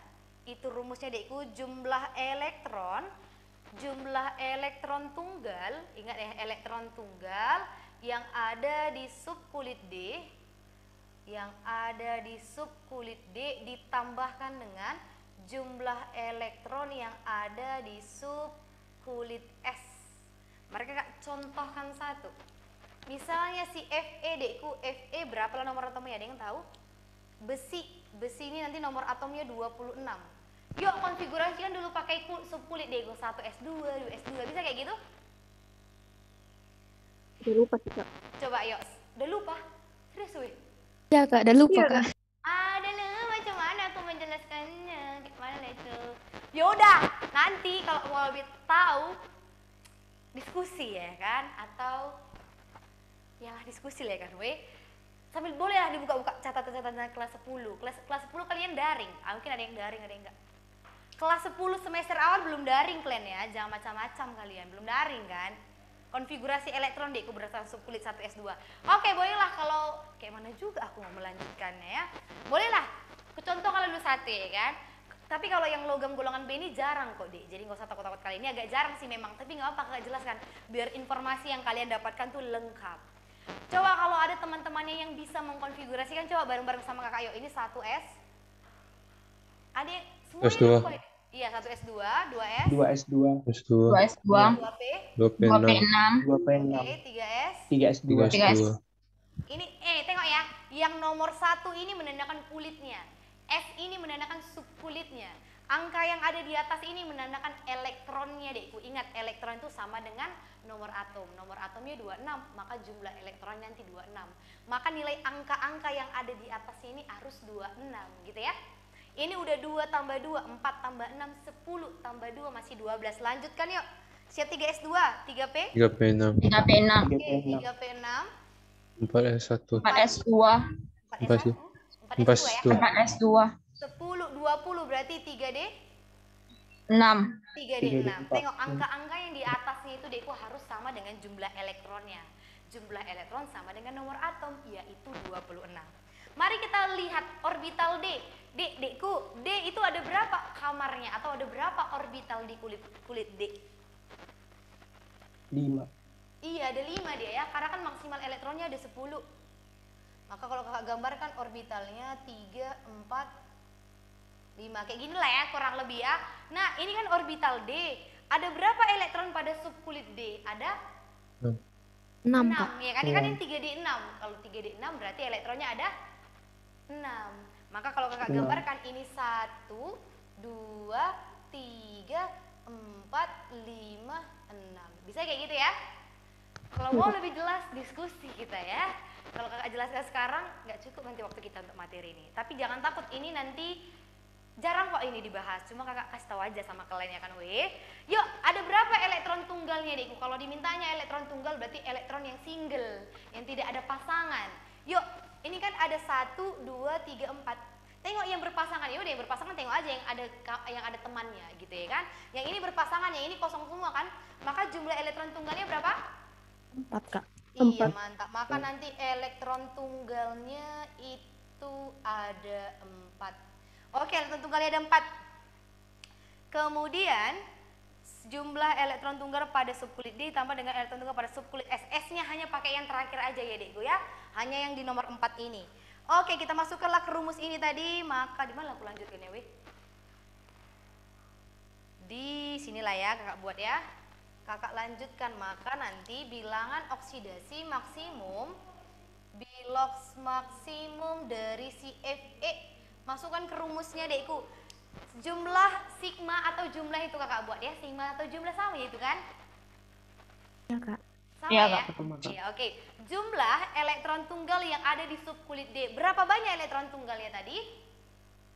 S1: itu rumusnya dekku jumlah elektron tunggal, ingat ya elektron tunggal yang ada di subkulit D, yang ada di subkulit D ditambahkan dengan jumlah elektron yang ada di subkulit S. Mereka Kak contohkan satu. Misalnya si Fe dekku, Fe berapa lah nomor atomnya? Ada yang tahu? Besi ini nanti nomor atomnya 26. Yuk konfigurasikan dulu pakai subkulit dekku, 1s2, 2s2, bisa kayak gitu?
S6: Udah lupa sih, Kak.
S1: Coba yuk, udah lupa? Serius weh?
S4: Ya, Kak. Udah lupa,
S6: Iya,
S4: Kak.
S1: Ada loh, macam mana aku menjelaskannya? Gimana lah itu? Yaudah, nanti kalau mau lebih tahu diskusi ya kan, atau yalah diskusi lah ya kan, weh. Sambil boleh lah dibuka-buka catatan-catatan kelas 10. Kelas 10 kalian daring. Mungkin ada yang daring, ada yang enggak. Kelas 10 semester awal belum daring kalian ya, jangan macam-macam kalian. Belum daring kan? Konfigurasi elektron dekku berdasarkan subkulit 1s2. Oke, bolehlah kalau kayak mana juga aku mau melanjutkannya ya. Bolehlah. Contoh kalau dulu satu ya kan. Tapi kalau yang logam golongan B ini jarang kok, Dek. Jadi nggak usah takut-takut kali ini, agak jarang sih memang. Tapi nggak apa-apa, Kakak jelaskan. Biar informasi yang kalian dapatkan tuh lengkap. Coba kalau ada teman-temannya yang bisa mengkonfigurasikan, coba bareng-bareng sama Kakak. Yuk, ini 1S. Ada semuanya
S2: S2.
S1: lupa ya? Iya, 1S2, 2S,
S6: 2S2,
S2: S2.
S3: 2S2,
S1: 2P,
S2: 2P6.
S3: 2P6,
S6: 2P6,
S1: oke, 3S.
S6: 3S2.
S2: 3S2.
S1: Ini, tengok ya, yang nomor 1 ini menandakan kulitnya. S ini menandakan subkulitnya. Angka yang ada di atas ini menandakan elektronnya, dekku. Ingat, elektron itu sama dengan nomor atom. Nomor atomnya 26, maka jumlah elektronnya nanti 26. Maka nilai angka-angka yang ada di atas ini harus 26, gitu ya. Ini udah 2 tambah 2, 4 tambah 6, 10 tambah 2 masih 12. Lanjutkan yuk. Siap 3S2, 3P?
S2: 3P6.
S3: 3P6,
S1: Oke, 3P6,
S2: 4S1.
S3: 4S2,
S1: 4S1, 4S2 ya.
S2: 4S2.
S3: 4S2,
S1: 10, 20 berarti 3D?
S3: 6,
S1: 3D6. Tengok angka-angka yang di atasnya itu dekku harus sama dengan jumlah elektronnya. Jumlah elektron sama dengan nomor atom, yaitu 26. Mari kita lihat orbital D. Dekku, D itu ada berapa kamarnya atau ada berapa orbital di kulit D?
S6: 5.
S1: Iya, ada 5 dia ya, karena kan maksimal elektronnya ada 10. Maka kalau Kakak gambarkan orbitalnya 3, 4, 5. Kayak gini lah ya, kurang lebih ya. Nah, ini kan orbital D. Ada berapa elektron pada subkulit D? Ada
S4: 6,
S1: 6,
S4: Kak.
S1: ya kan? Ini kan yang 3D6. Kalau 3D6 berarti elektronnya ada 6. Maka kalau Kakak gambarkan ini 1, 2, 3, 4, 5, 6. Bisa kayak gitu ya? Kalau mau lebih jelas diskusi kita ya. Kalau Kakak jelaskan sekarang nggak cukup nanti waktu kita untuk materi ini. Tapi jangan takut, ini nanti jarang kok ini dibahas. Cuma Kakak kasih tahu aja sama kalian ya kan, weh. Yuk, ada berapa elektron tunggalnya, Dekku? Kalau dimintanya elektron tunggal berarti elektron yang single, yang tidak ada pasangan. Yuk, ini kan ada 1, 2, 3, 4. Tengok yang berpasangan. Ya udah, yang berpasangan tengok aja yang ada temannya gitu ya kan. Yang ini berpasangan, yang ini kosong semua kan. Maka jumlah elektron tunggalnya berapa?
S4: 4, Kak.
S1: Iya, mantap. Maka nanti elektron tunggalnya itu ada 4. Oke, elektron tunggalnya ada 4. Kemudian jumlah elektron tunggal pada subkulit D ditambah dengan elektron tunggal pada subkulit S. S-nya hanya pakai yang terakhir aja ya, Dekku ya. Hanya yang di nomor 4 ini. Oke, kita masukkanlah ke rumus ini tadi. Maka di mana aku lanjutkan ya, weh? Di sinilah ya kakak buat ya. Kakak lanjutkan, maka nanti bilangan oksidasi maksimum biloks maksimum dari si Fe. Masukkan ke rumusnya dekku. Jumlah sigma atau jumlah itu kakak buat ya. Sigma atau jumlah sama ya itu kan?
S4: Ya, Kak.
S1: Sama
S3: Iya,
S1: ya?
S3: Kak.
S1: Iya, oke. Jumlah elektron tunggal yang ada di subkulit D. Berapa banyak elektron tunggalnya tadi?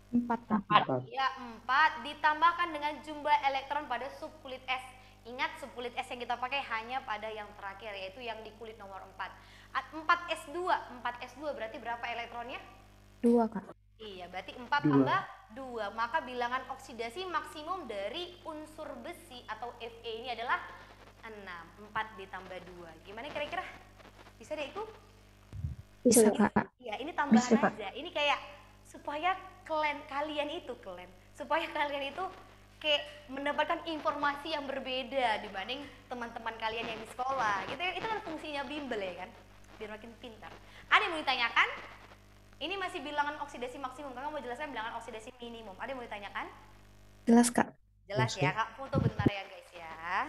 S4: 4, Kak.
S2: 4.
S1: Ya, 4 ditambahkan dengan jumlah elektron pada subkulit S. Ingat subkulit S yang kita pakai hanya pada yang terakhir, yaitu yang di kulit nomor 4. 4S2, 4S2 berarti berapa elektronnya?
S4: 2, Kak.
S1: Iya, berarti 4
S2: Dua.
S1: tambah 2. Maka bilangan oksidasi maksimum dari unsur besi atau Fe ini adalah 6. 4 ditambah 2. Gimana kira-kira? Bisa deh itu?
S4: Bisa, Kak.
S1: Iya, ini tambahan
S4: Bisa, Kak.
S1: aja. Ini kayak supaya kalian itu kayak mendapatkan informasi yang berbeda dibanding teman-teman kalian yang di sekolah. Gitu ya. Itu kan fungsinya bimbel ya kan? Biar makin pintar. Ada yang mau ditanyakan? Ini masih bilangan oksidasi maksimum. Kakak mau jelaskan bilangan oksidasi minimum. Ada yang mau ditanyakan?
S4: Jelas, Kak.
S1: Jelas ya, Kak. Foto bentar ya, guys ya.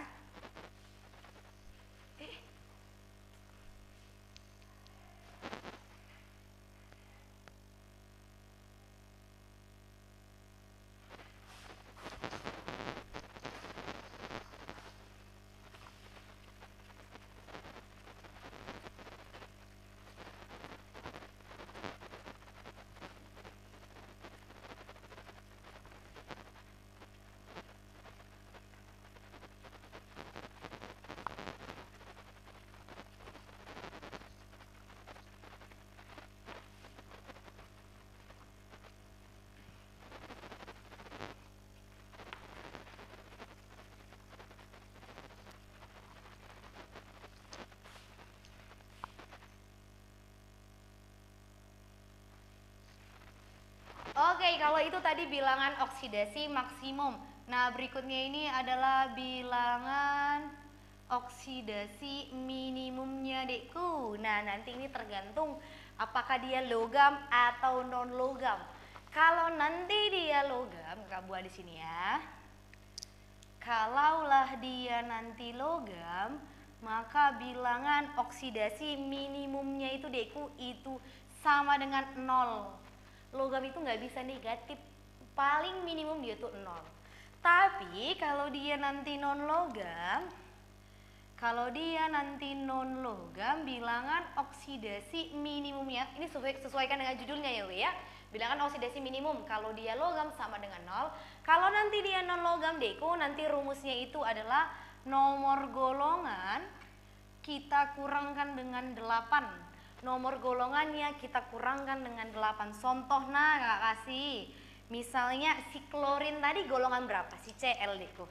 S1: Oke, kalau itu tadi bilangan oksidasi maksimum. Nah, berikutnya ini adalah bilangan oksidasi minimumnya, Dekku. Nah, nanti ini tergantung apakah dia logam atau non logam. Kalau nanti dia logam, Kak buat di sini ya. Kalaulah dia nanti logam, maka bilangan oksidasi minimumnya itu, Dekku, itu sama dengan 0. Logam itu nggak bisa negatif, paling minimum dia tuh 0. Tapi kalau dia nanti non logam, bilangan oksidasi minimumnya, ini sesuaikan dengan judulnya ya, ya. Bilangan oksidasi minimum kalau dia logam sama dengan 0. Kalau nanti dia non logam, Deko, nanti rumusnya itu adalah nomor golongan kita kurangkan dengan 8. Nomor golongannya kita kurangkan dengan 8. Contoh, nah Kak kasih. Misalnya si klorin tadi golongan berapa? Si Cl, Deko.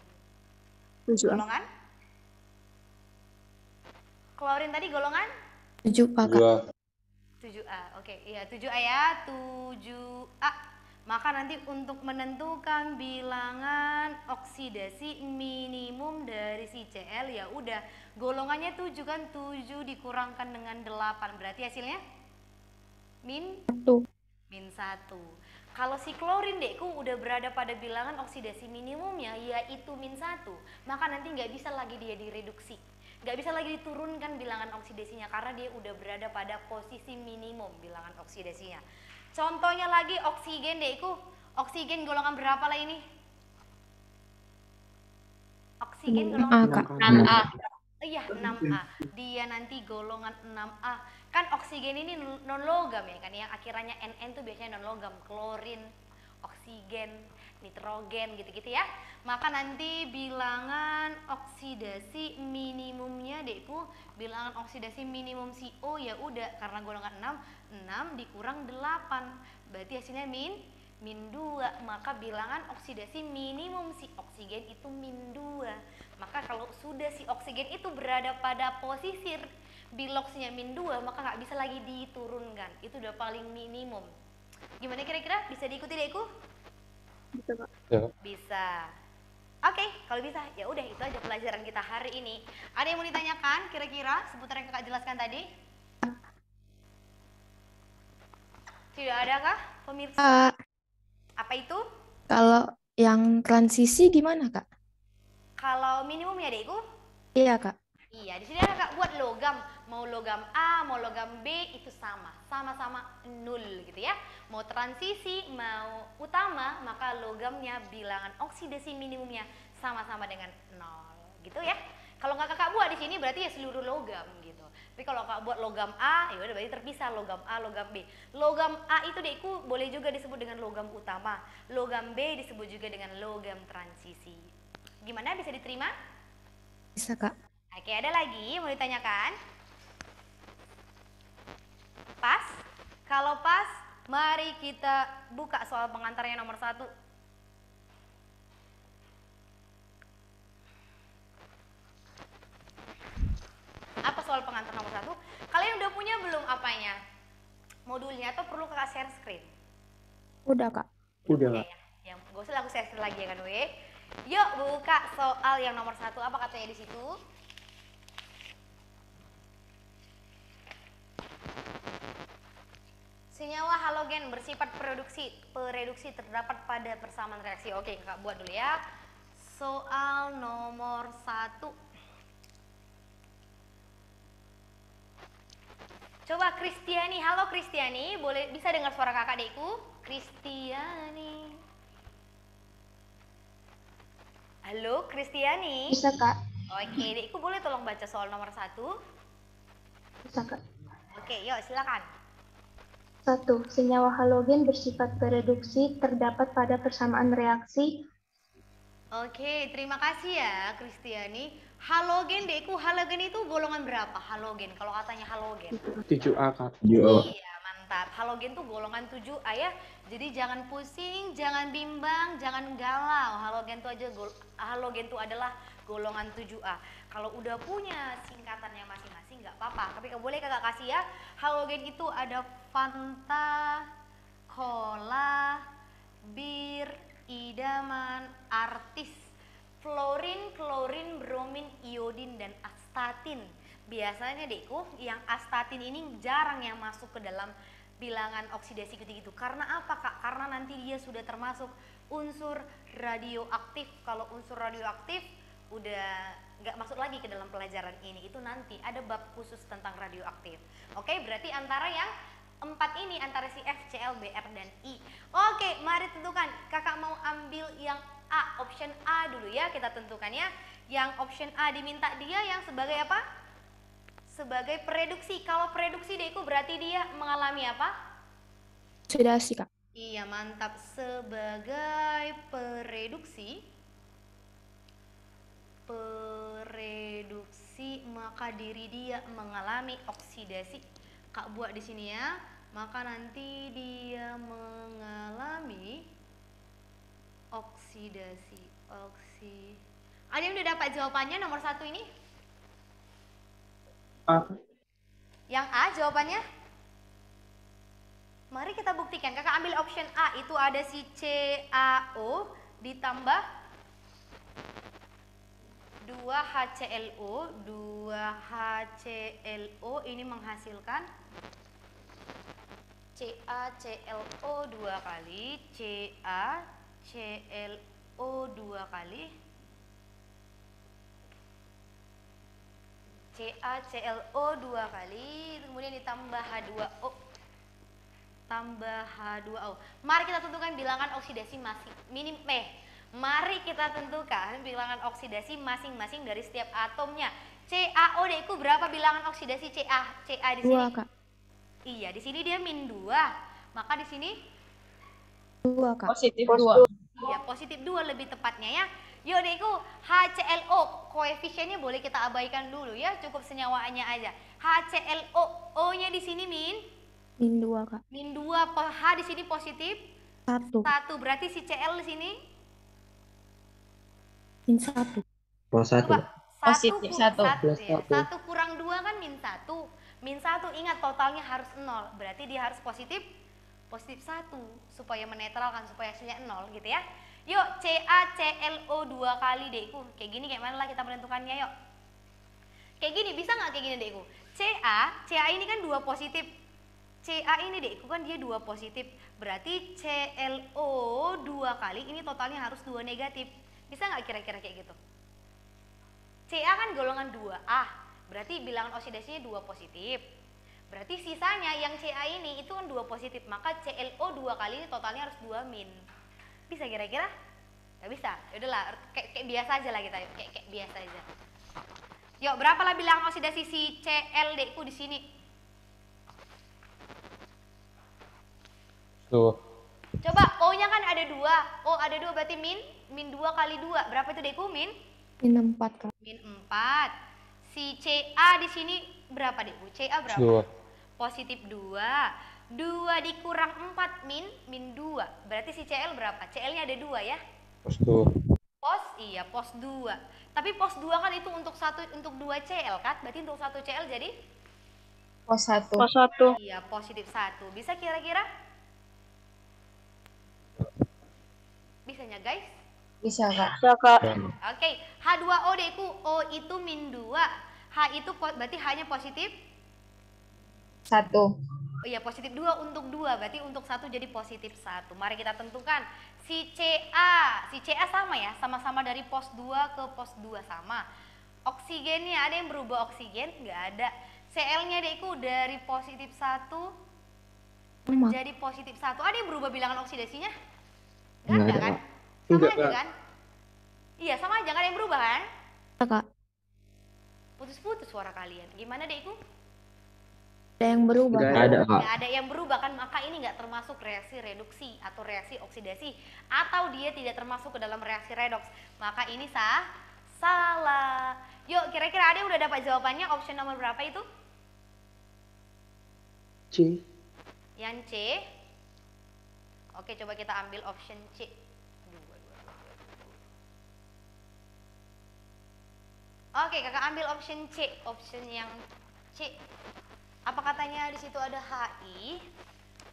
S4: 7,
S1: Golongan? Klorin tadi golongan?
S4: 7A, Kak.
S1: 7A. Oke, iya 7A ya, 7A. Maka nanti untuk menentukan bilangan oksidasi minimum dari si Cl, ya udah golongannya 7 kan, 7 dikurangkan dengan 8. Berarti hasilnya min 1. Kalau si klorin, Dekku, udah berada pada bilangan oksidasi minimumnya yaitu min 1, maka nanti nggak bisa lagi dia direduksi. Nggak bisa lagi diturunkan bilangan oksidasinya karena dia udah berada pada posisi minimum bilangan oksidasinya. Contohnya lagi oksigen, Dekku. Oksigen golongan berapa lah ini? Oksigen golongan
S3: 6A.
S1: Iya, 6A. Dia nanti golongan 6A. Kan oksigen ini non logam ya kan, yang akhirannya NN tuh biasanya non logam. Klorin, oksigen, nitrogen gitu-gitu ya. Maka nanti bilangan oksidasi minimumnya, Dekku, bilangan oksidasi minimum CO ya udah karena golongan 6 dikurang 8. Berarti hasilnya min 2. Maka bilangan oksidasi minimum si oksigen itu min 2. Maka kalau sudah si oksigen itu berada pada posisi biloksnya min 2, maka nggak bisa lagi diturunkan. Itu udah paling minimum. Gimana kira-kira? Bisa diikuti, Dekku?
S4: Bisa, Kak.
S2: Ya.
S1: Bisa. Oke, kalau bisa ya udah itu aja pelajaran kita hari ini. Ada yang mau ditanyakan kira-kira seputar yang Kakak jelaskan tadi? Tidak ada kah pemirsa?
S4: Kak,
S1: Apa itu?
S4: kalau yang transisi gimana, Kak?
S1: Kalau minimum ya adikku?
S4: Iya, Kak.
S1: Iya, di sini ada kak buat logam, mau logam A, mau logam B itu sama-sama nol gitu ya. Mau transisi, mau utama, maka logamnya bilangan oksidasi minimumnya sama-sama dengan 0 gitu ya. Kalau nggak kakak buat di sini berarti ya seluruh logam gitu. Tapi kalau kakak buat logam A, ya udah berarti terpisah logam A, logam B. Logam A itu dekku boleh juga disebut dengan logam utama. Logam B disebut juga dengan logam transisi. Gimana, bisa diterima?
S4: Bisa, Kak.
S1: Oke, ada lagi yang mau ditanyakan? Pas? Kalau pas, mari kita buka soal pengantarnya nomor 1. Apa soal pengantar nomor 1? Kalian udah punya belum apanya? Modulnya atau perlu kakak share screen?
S4: Udah, Kak.
S2: Udah,
S1: Ya,
S2: Kak.
S1: ya. Yang gak usah aku share screen lagi ya kan, we. Yuk buka soal yang nomor 1. Apa katanya di situ? Senyawa halogen bersifat pereduksi terdapat pada persamaan reaksi. Oke, kakak buat dulu ya. Soal nomor 1. Coba Kristiani, halo Kristiani, bisa dengar suara kakak adikku? Kristiani. Halo Kristiani.
S6: Bisa, Kak.
S1: Oke, adikku boleh tolong baca soal nomor 1?
S6: Bisa, Kak.
S1: Oke, yuk silakan.
S6: 1. Senyawa halogen bersifat bereduksi terdapat pada persamaan reaksi.
S1: Oke, terima kasih ya Kristiani. Halogen dekku, halogen itu golongan berapa? Halogen, kalau katanya halogen.
S2: 7A, Kak.
S1: Iya, mantap. Halogen tuh golongan 7A ya. Jadi jangan pusing, jangan bimbang, jangan galau. Halogen tuh adalah golongan 7A. Kalau udah punya singkatannya masing-masing nggak apa-apa. Tapi boleh kakak kasih ya. Halogen itu ada Fanta, Cola, bir, idaman, artis, fluorin, klorin, bromin, iodin, dan astatin. Biasanya dekku, yang astatin ini jarang yang masuk ke dalam bilangan oksidasi gitu-gitu. Karena apa kak? Karena nanti dia sudah termasuk unsur radioaktif. Kalau unsur radioaktif udah nggak masuk lagi ke dalam pelajaran ini. Itu nanti ada bab khusus tentang radioaktif. Oke, berarti antara yang 4 ini, antara si F, Cl, Br, dan I. Oke, mari tentukan. Kakak mau ambil yang A, option A dulu ya, kita tentukan ya. Yang option A diminta dia yang sebagai apa? Sebagai pereduksi. Kalau pereduksi dekku berarti dia mengalami apa?
S4: Oksidasi, Kak.
S1: Iya, mantap. Sebagai pereduksi, maka diri dia mengalami oksidasi. Kak buat di sini ya. Maka nanti dia mengalami oksidasi. Ada yang udah dapat jawabannya nomor 1 ini?
S2: A.
S1: Yang A jawabannya? Mari kita buktikan. Kakak ambil option A, itu ada si CaO ditambah 2HClO. 2HClO ini menghasilkan CaClO 2 kali, CaClO 2 kali, CaClO 2 kali, kemudian ditambah H2O tambah H2O. Mari kita tentukan bilangan oksidasi mari kita tentukan bilangan oksidasi masing-masing dari setiap atomnya. CaO dekku berapa bilangan oksidasi Ca di sini?
S4: 2, Kak.
S1: Iya, di sini dia -2. Maka di sini
S4: 2, Kak.
S3: Positif 2.
S1: iya, positif 2 lebih tepatnya ya. Yuk dekku, HClO koefisiennya boleh kita abaikan dulu ya, cukup senyawaannya aja. HClO O-nya di sini
S4: -2, Kak.
S1: -2, H di sini positif
S4: 1.
S1: 1. Berarti si Cl di sini
S4: -1.
S1: coba
S3: Positif 1.
S1: ya. 1 kurang 2 kan -1. -1 ingat totalnya harus 0. Berarti dia harus positif 1 supaya menetralkan, supaya hasilnya 0 gitu ya. Yuk, CaClO 2 kali dekku. Kayak gini kayak mana lah kita menentukannya yuk. Kayak gini, bisa nggak kayak gini dekku? Ca ini kan 2 positif. Ca ini dek, kan dia 2 positif. Berarti ClO 2 kali ini totalnya harus 2 negatif. Bisa nggak kira-kira kayak gitu? Ca kan golongan 2A. Berarti bilangan oksidasinya 2 positif. Berarti sisanya yang Ca ini itu kan 2 positif. Maka ClO 2 kali ini totalnya harus 2 min. Bisa kira-kira? Nggak bisa. Yaudahlah, kayak biasa aja lah kita. Kayak biasa aja. Yuk, berapalah bilangan oksidasi si Cl dekku di sini?
S2: Tuh.
S1: Coba O-nya kan ada 2. O ada 2 berarti min 2 kali 2. Berapa itu dekku min?
S4: Min 4, Kak.
S1: Min 4. Si Ca di sini berapa dekku? Ca berapa?
S2: 2.
S1: Positif 2. 2 dikurang 4 min 2. Berarti si Cl berapa? Cl-nya ada 2 ya?
S2: Pos 2.
S1: Pos 2. Tapi pos 2 kan itu untuk 2 Cl kan? Berarti untuk 1 Cl jadi?
S3: Pos 1.
S6: Pos 1.
S1: Iya, positif 1. Bisa kira-kira? Bisanya guys?
S3: Bisa, Kak.
S6: Ya, Kak.
S1: Oke, H2O dekku, O itu min 2. H itu berarti H-nya positif?
S3: 1.
S1: Oh iya, positif 2 untuk 2. Berarti untuk 1 jadi positif 1. Mari kita tentukan. Si Ca sama ya, sama-sama dari pos 2 ke pos 2 sama. Oksigennya ada yang berubah oksigen? Nggak ada. Cl-nya dekku dari positif 1 menjadi positif 1. Ada yang berubah bilangan oksidasinya? Nggak ada kan? Sama
S2: Enggak,
S1: aja
S2: Kak.
S1: kan? Iya, sama aja, nggak ada yang berubah kan?
S4: Ya, Kak.
S1: Putus-putus suara kalian. Gimana dekku?
S4: Ada yang berubah.
S2: Nggak ada, Kak.
S1: Nggak ada yang berubah kan, maka ini nggak termasuk reaksi reduksi atau reaksi oksidasi, atau dia tidak termasuk ke dalam reaksi redoks, maka ini salah. Yuk, kira-kira ada yang udah dapat jawabannya? Option nomor berapa itu?
S2: C.
S1: Yang C. Oke, coba kita ambil option C. Oke, kakak ambil option C, option yang C. Apa katanya di situ ada HI,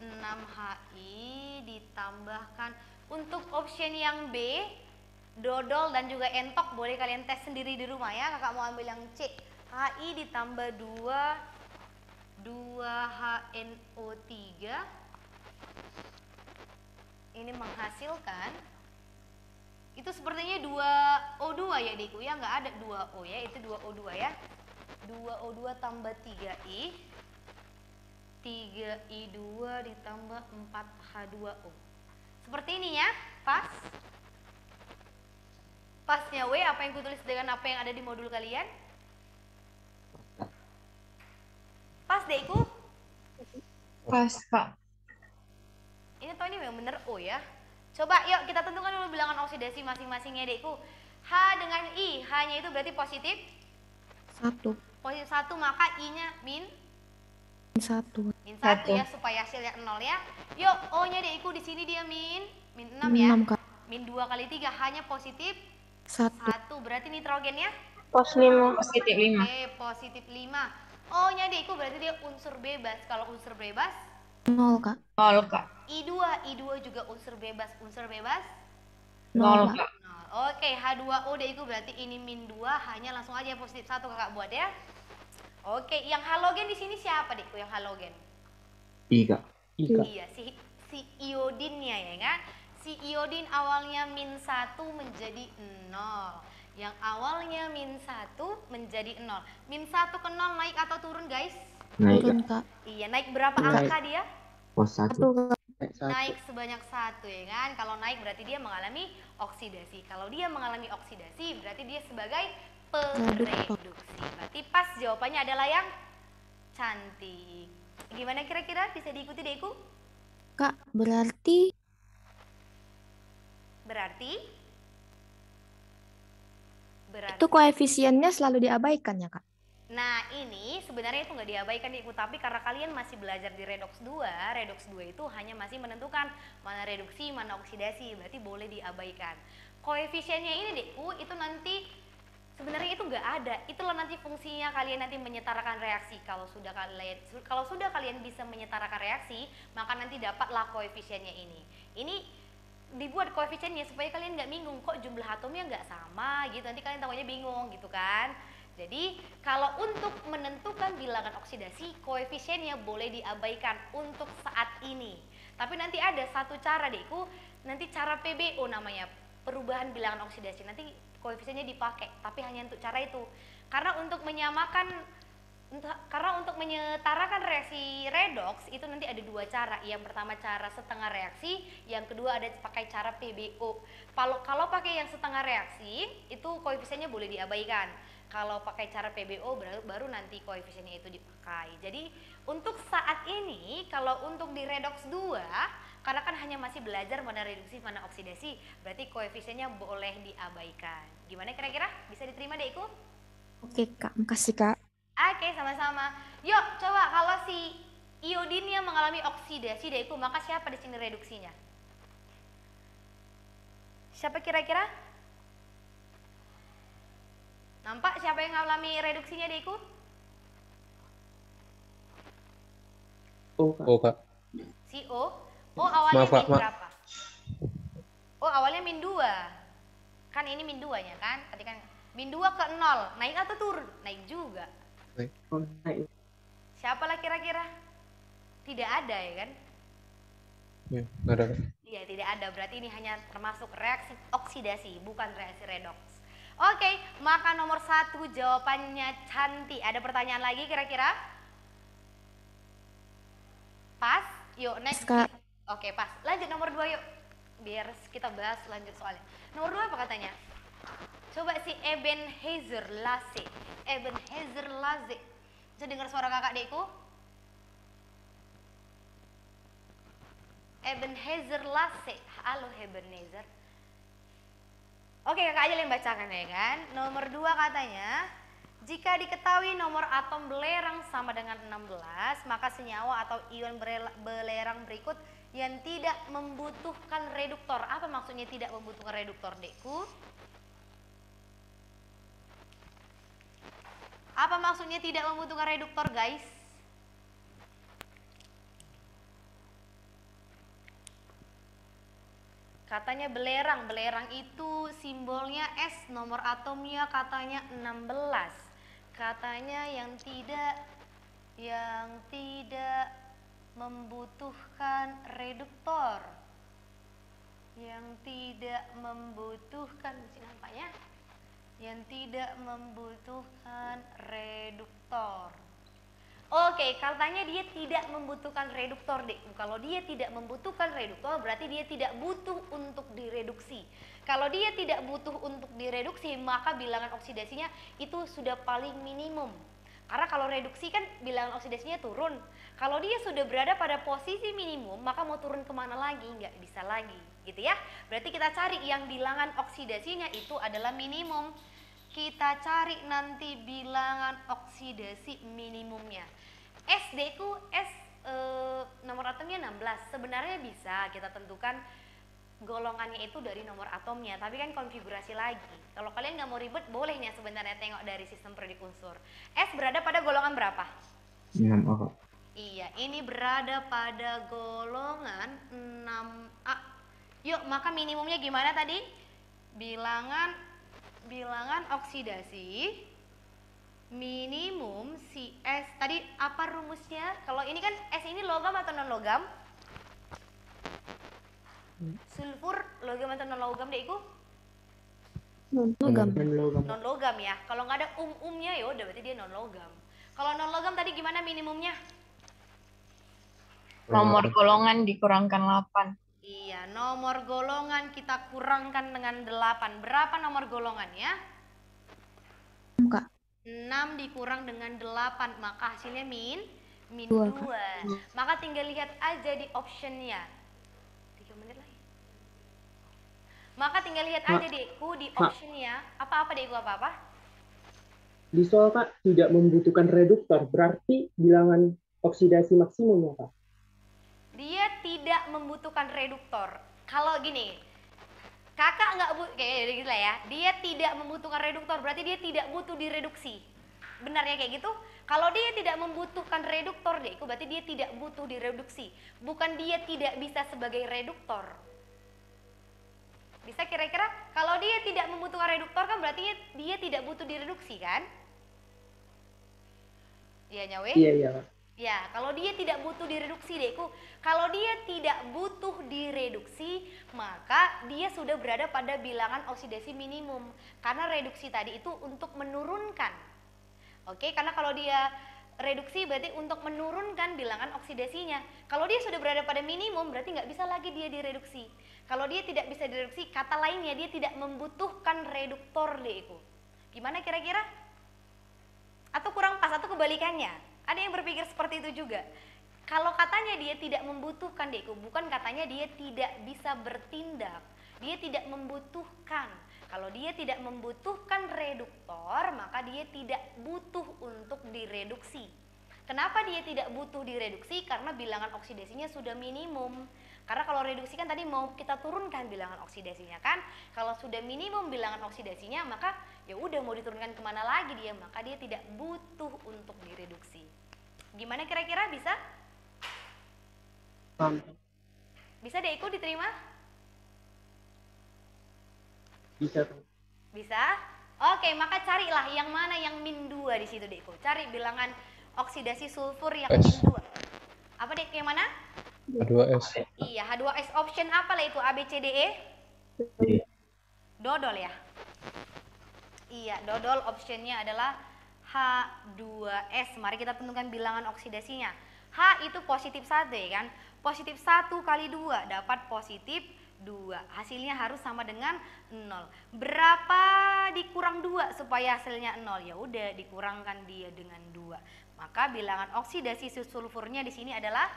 S1: 6HI ditambahkan. Untuk option yang B, dodol dan juga entok boleh kalian tes sendiri di rumah ya. Kakak mau ambil yang C. HI ditambah 2HNO3. Ini menghasilkan, itu sepertinya 2O2 ya dekku ya, nggak ada 2O ya, itu 2O2 ya. 2O2 tambah 3I, 3I2 ditambah 4H2O. Seperti ini ya, pas? Pasnya W, apa yang kutulis dengan apa yang ada di modul kalian? Pas dekku?
S3: Pas, Kak.
S1: Ini toh ini memang bener O ya. Coba yuk kita tentukan dulu bilangan oksidasi masing-masingnya dekku. H dengan I, H-nya itu berarti positif
S4: 1.
S1: positif 1, maka I-nya min
S4: 1.
S1: min 1
S3: Satu.
S1: ya, supaya hasilnya 0 ya. Yuk, O-nya dekku di sini dia min 6 ya.
S4: 6, Kak.
S1: Min 2 kali 3, H-nya positif
S4: 1.
S1: 1. Berarti nitrogennya?
S6: Pos 5.
S3: Positif 5.
S1: Oke, positif 5. O-nya dekku berarti dia unsur bebas. Kalau unsur bebas
S4: 0, Kak.
S3: 0, Kak.
S1: I2 juga unsur bebas. Unsur bebas
S3: 0,
S4: 0,
S3: Kak.
S1: 0. Oke, H2O dekku berarti ini min 2, H-nya langsung aja positif 1 kakak buat ya. Oke, yang halogen di sini siapa dekku yang halogen?
S2: I, Kak.
S1: Iya, si iodinnya ya kan? Si iodin awalnya min 1 menjadi 0. Yang awalnya min 1 menjadi 0. Min 1 ke 0 naik atau turun guys?
S2: Naik,
S4: Turun,
S2: Kak.
S4: Kak.
S1: Iya, naik berapa
S2: Naik.
S1: angka dia?
S2: Pos 1.
S4: 1, Kak.
S1: Naik sebanyak 1 ya kan? Kalau naik berarti dia mengalami oksidasi. Kalau dia mengalami oksidasi berarti dia sebagai pereduksi. Berarti pas jawabannya adalah yang cantik. Gimana kira-kira, bisa diikuti dekku?
S4: Kak, berarti itu koefisiennya selalu diabaikan ya, Kak?
S1: Nah ini sebenarnya itu nggak diabaikan dekku, tapi karena kalian masih belajar di redox 2 itu hanya masih menentukan mana reduksi, mana oksidasi, berarti boleh diabaikan. Koefisiennya ini dekku itu nanti sebenarnya itu nggak ada, itulah nanti fungsinya kalian nanti menyetarakan reaksi. Kalau sudah kalian bisa menyetarakan reaksi, maka nanti dapatlah koefisiennya ini. Ini dibuat koefisiennya supaya kalian nggak bingung kok jumlah atomnya nggak sama gitu, nanti kalian tahunya bingung gitu kan. Jadi kalau untuk menentukan bilangan oksidasi, koefisiennya boleh diabaikan untuk saat ini. Tapi nanti ada satu cara Dekku, nanti cara PBO namanya, perubahan bilangan oksidasi. Nanti koefisiennya dipakai, tapi hanya untuk cara itu. Karena untuk menyetarakan reaksi redoks itu nanti ada dua cara. Yang pertama cara setengah reaksi, yang kedua ada pakai cara PBO. Kalau pakai yang setengah reaksi itu koefisiennya boleh diabaikan. Kalau pakai cara PBO baru nanti koefisiennya itu dipakai. Jadi untuk saat ini kalau untuk di redoks 2, karena kan hanya masih belajar mana reduksi mana oksidasi, berarti koefisiennya boleh diabaikan. Gimana kira-kira? Bisa diterima Dekku?
S4: Oke Kak, makasih Kak.
S1: Oke, sama-sama. Yuk, coba kalau si iodinnya mengalami oksidasi Dekku, maka siapa di sini reduksinya? Siapa kira-kira? Nampak siapa yang mengalami reduksinya Dekku?
S2: Oh, Kak.
S7: Oh, Kak.
S1: Si O. O awalnya
S7: Maaf, Kak,
S1: min berapa? Oh, awalnya min 2. Kan ini min 2-nya kan? Tadi kan min 2 ke 0. Naik atau turun? Naik juga.
S2: Oh, naik.
S1: Siapa lah kira-kira? Tidak ada ya kan?
S7: Ya, nggak ada.
S1: Iya, tidak ada. Berarti ini hanya termasuk reaksi oksidasi, bukan reaksi redoks. Oke, maka nomor 1 jawabannya Cantik. Ada pertanyaan lagi kira-kira? Pas? Yuk, next.
S4: Kak.
S1: Oke, pas. Lanjut nomor 2 yuk. Biar kita bahas lanjut soalnya. Nomor 2 apa katanya? Coba si Ebenezer Lasse. Ebenezer Lasse. Bisa dengar suara kakak Dekku? Ebenezer Lasse. Halo Ebenezer. Oke, kakak aja yang bacakan ya kan. Nomor 2 katanya, jika diketahui nomor atom belerang sama dengan 16, maka senyawa atau ion belerang berikut yang tidak membutuhkan reduktor. Apa maksudnya tidak membutuhkan reduktor, Dekku? Apa maksudnya tidak membutuhkan reduktor, guys? Katanya belerang itu simbolnya S, nomor atomnya katanya 16. Katanya yang tidak membutuhkan reduktor. Yang tidak membutuhkan, nampaknya? Yang tidak membutuhkan reduktor. Oke, katanya dia tidak membutuhkan reduktor, Dek. Kalau dia tidak membutuhkan reduktor, berarti dia tidak butuh untuk direduksi. Kalau dia tidak butuh untuk direduksi, maka bilangan oksidasinya itu sudah paling minimum. Karena kalau reduksi kan bilangan oksidasinya turun. Kalau dia sudah berada pada posisi minimum, maka mau turun kemana lagi? Nggak bisa lagi, gitu ya. Berarti kita cari yang bilangan oksidasinya itu adalah minimum. Kita cari nanti bilangan oksidasi minimumnya. S Dekku, nomor atomnya 16. Sebenarnya bisa kita tentukan golongannya itu dari nomor atomnya, tapi kan konfigurasi lagi. Kalau kalian nggak mau ribet, bolehnya sebenarnya tengok dari sistem periodik unsur. S berada pada golongan berapa?
S2: 6A, Kak.
S1: Iya, ini berada pada golongan 6A. Yuk, maka minimumnya gimana tadi? Bilangan oksidasi minimum si S. Tadi apa rumusnya? Kalau ini kan S ini logam atau non logam? Sulfur logam atau non logam, Dekku?
S4: Logam.
S1: Non logam ya. Kalau nggak ada umnya ya udah berarti dia non logam. Kalau non logam tadi gimana minimumnya?
S3: Nomor golongan dikurangkan 8.
S1: Iya, nomor golongan kita kurangkan dengan 8. Berapa nomor golongannya?
S4: Kak.
S1: 6 dikurang dengan 8, maka hasilnya min 2.
S4: Dua, Kak.
S1: Maka tinggal lihat aja di optionnya. 3 menit lagi. Maka tinggal lihat aja Dekku di optionnya. Apa-apa Dekku, apa-apa?
S8: Di soal Kak tidak membutuhkan reduktor, berarti bilangan oksidasi maksimum ya Kak?
S1: Dia tidak membutuhkan reduktor. Kalau gini, kakak nggak kayak gitu lah ya. Dia tidak membutuhkan reduktor, berarti dia tidak butuh direduksi. Benar ya kayak gitu? Kalau dia tidak membutuhkan reduktor, Dekku, berarti dia tidak butuh direduksi. Bukan dia tidak bisa sebagai reduktor. Bisa kira-kira? Kalau dia tidak membutuhkan reduktor kan berarti dia tidak butuh direduksi kan? Iya nyawe?
S8: Iya, iya, Kak.
S1: Ya, kalau dia tidak butuh direduksi Dekku, kalau dia tidak butuh direduksi, maka dia sudah berada pada bilangan oksidasi minimum. Karena reduksi tadi itu untuk menurunkan. Oke, karena kalau dia reduksi berarti untuk menurunkan bilangan oksidasinya. Kalau dia sudah berada pada minimum, berarti nggak bisa lagi dia direduksi. Kalau dia tidak bisa direduksi, kata lainnya dia tidak membutuhkan reduktor Dekku. Gimana kira-kira? Atau kurang pas, atau kebalikannya? Ada yang berpikir seperti itu juga. Kalau katanya dia tidak membutuhkan Dekku, bukan katanya dia tidak bisa bertindak. Dia tidak membutuhkan. Kalau dia tidak membutuhkan reduktor, maka dia tidak butuh untuk direduksi. Kenapa dia tidak butuh direduksi? Karena bilangan oksidasinya sudah minimum. Karena kalau reduksi kan tadi mau kita turunkan bilangan oksidasinya kan. Kalau sudah minimum bilangan oksidasinya, maka ya udah mau diturunkan kemana lagi dia, maka dia tidak butuh untuk direduksi. Gimana kira-kira, bisa? Bisa Dekku diterima?
S8: Bisa, Kak.
S1: Bisa? Oke, maka carilah yang mana yang min 2 di situ Dekku. Cari bilangan oksidasi sulfur yang min 2. Apa Dekku, yang mana?
S7: H2S.
S1: Iya, H2S option apa lah itu? A, B, C, D, E? Dodol ya? Iya, dodol optionnya adalah H2S. Mari kita tentukan bilangan oksidasinya. H itu positif 1 ya kan? Positif 1 kali 2 dapat positif 2. Hasilnya harus sama dengan 0. Berapa dikurang 2 supaya hasilnya 0? Ya udah dikurangkan dia dengan 2. Maka bilangan oksidasi sulfurnya di sini adalah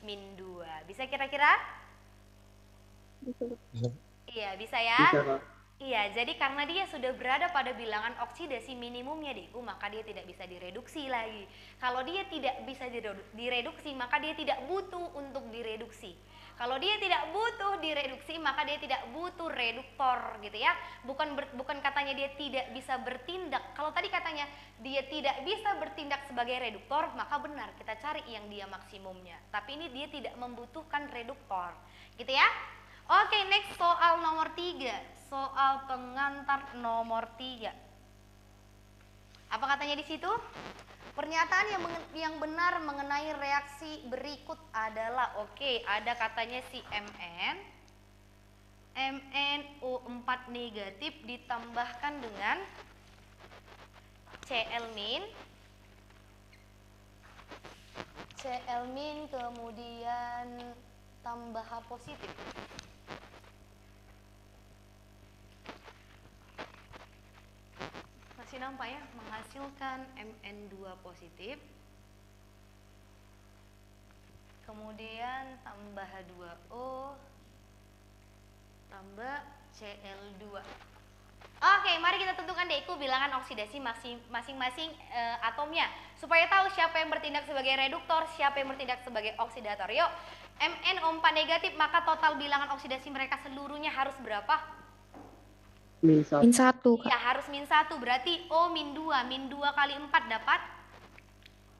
S1: min 2. Bisa kira-kira?
S2: Bisa.
S1: Iya, bisa ya?
S8: Bisa, Kak.
S1: Iya, jadi karena dia sudah berada pada bilangan oksidasi minimumnya Dekku, maka dia tidak bisa direduksi lagi. Kalau dia tidak bisa direduksi, maka dia tidak butuh untuk direduksi. Kalau dia tidak butuh direduksi, maka dia tidak butuh reduktor gitu ya. Bukan katanya dia tidak bisa bertindak. Kalau tadi katanya dia tidak bisa bertindak sebagai reduktor, maka benar kita cari yang dia maksimumnya. Tapi ini dia tidak membutuhkan reduktor. Gitu ya. Oke, next soal nomor 3. Soal pengantar nomor 3. Apa katanya di situ? Pernyataan yang benar mengenai reaksi berikut adalah, oke, ada katanya si MnO4 negatif ditambahkan dengan Cl min kemudian tambah H positif. Masih nampak ya, menghasilkan Mn2 positif, kemudian tambah H2O tambah Cl2. Oke, mari kita tentukan Dekku bilangan oksidasi masing-masing atomnya supaya tahu siapa yang bertindak sebagai reduktor, siapa yang bertindak sebagai oksidator. Yuk, MnO4 negatif, maka total bilangan oksidasi mereka seluruhnya harus berapa?
S8: Min 1.
S4: Min 1, Kak.
S1: Iya, harus min 1, berarti O min 2. Min 2 kali 4 dapat?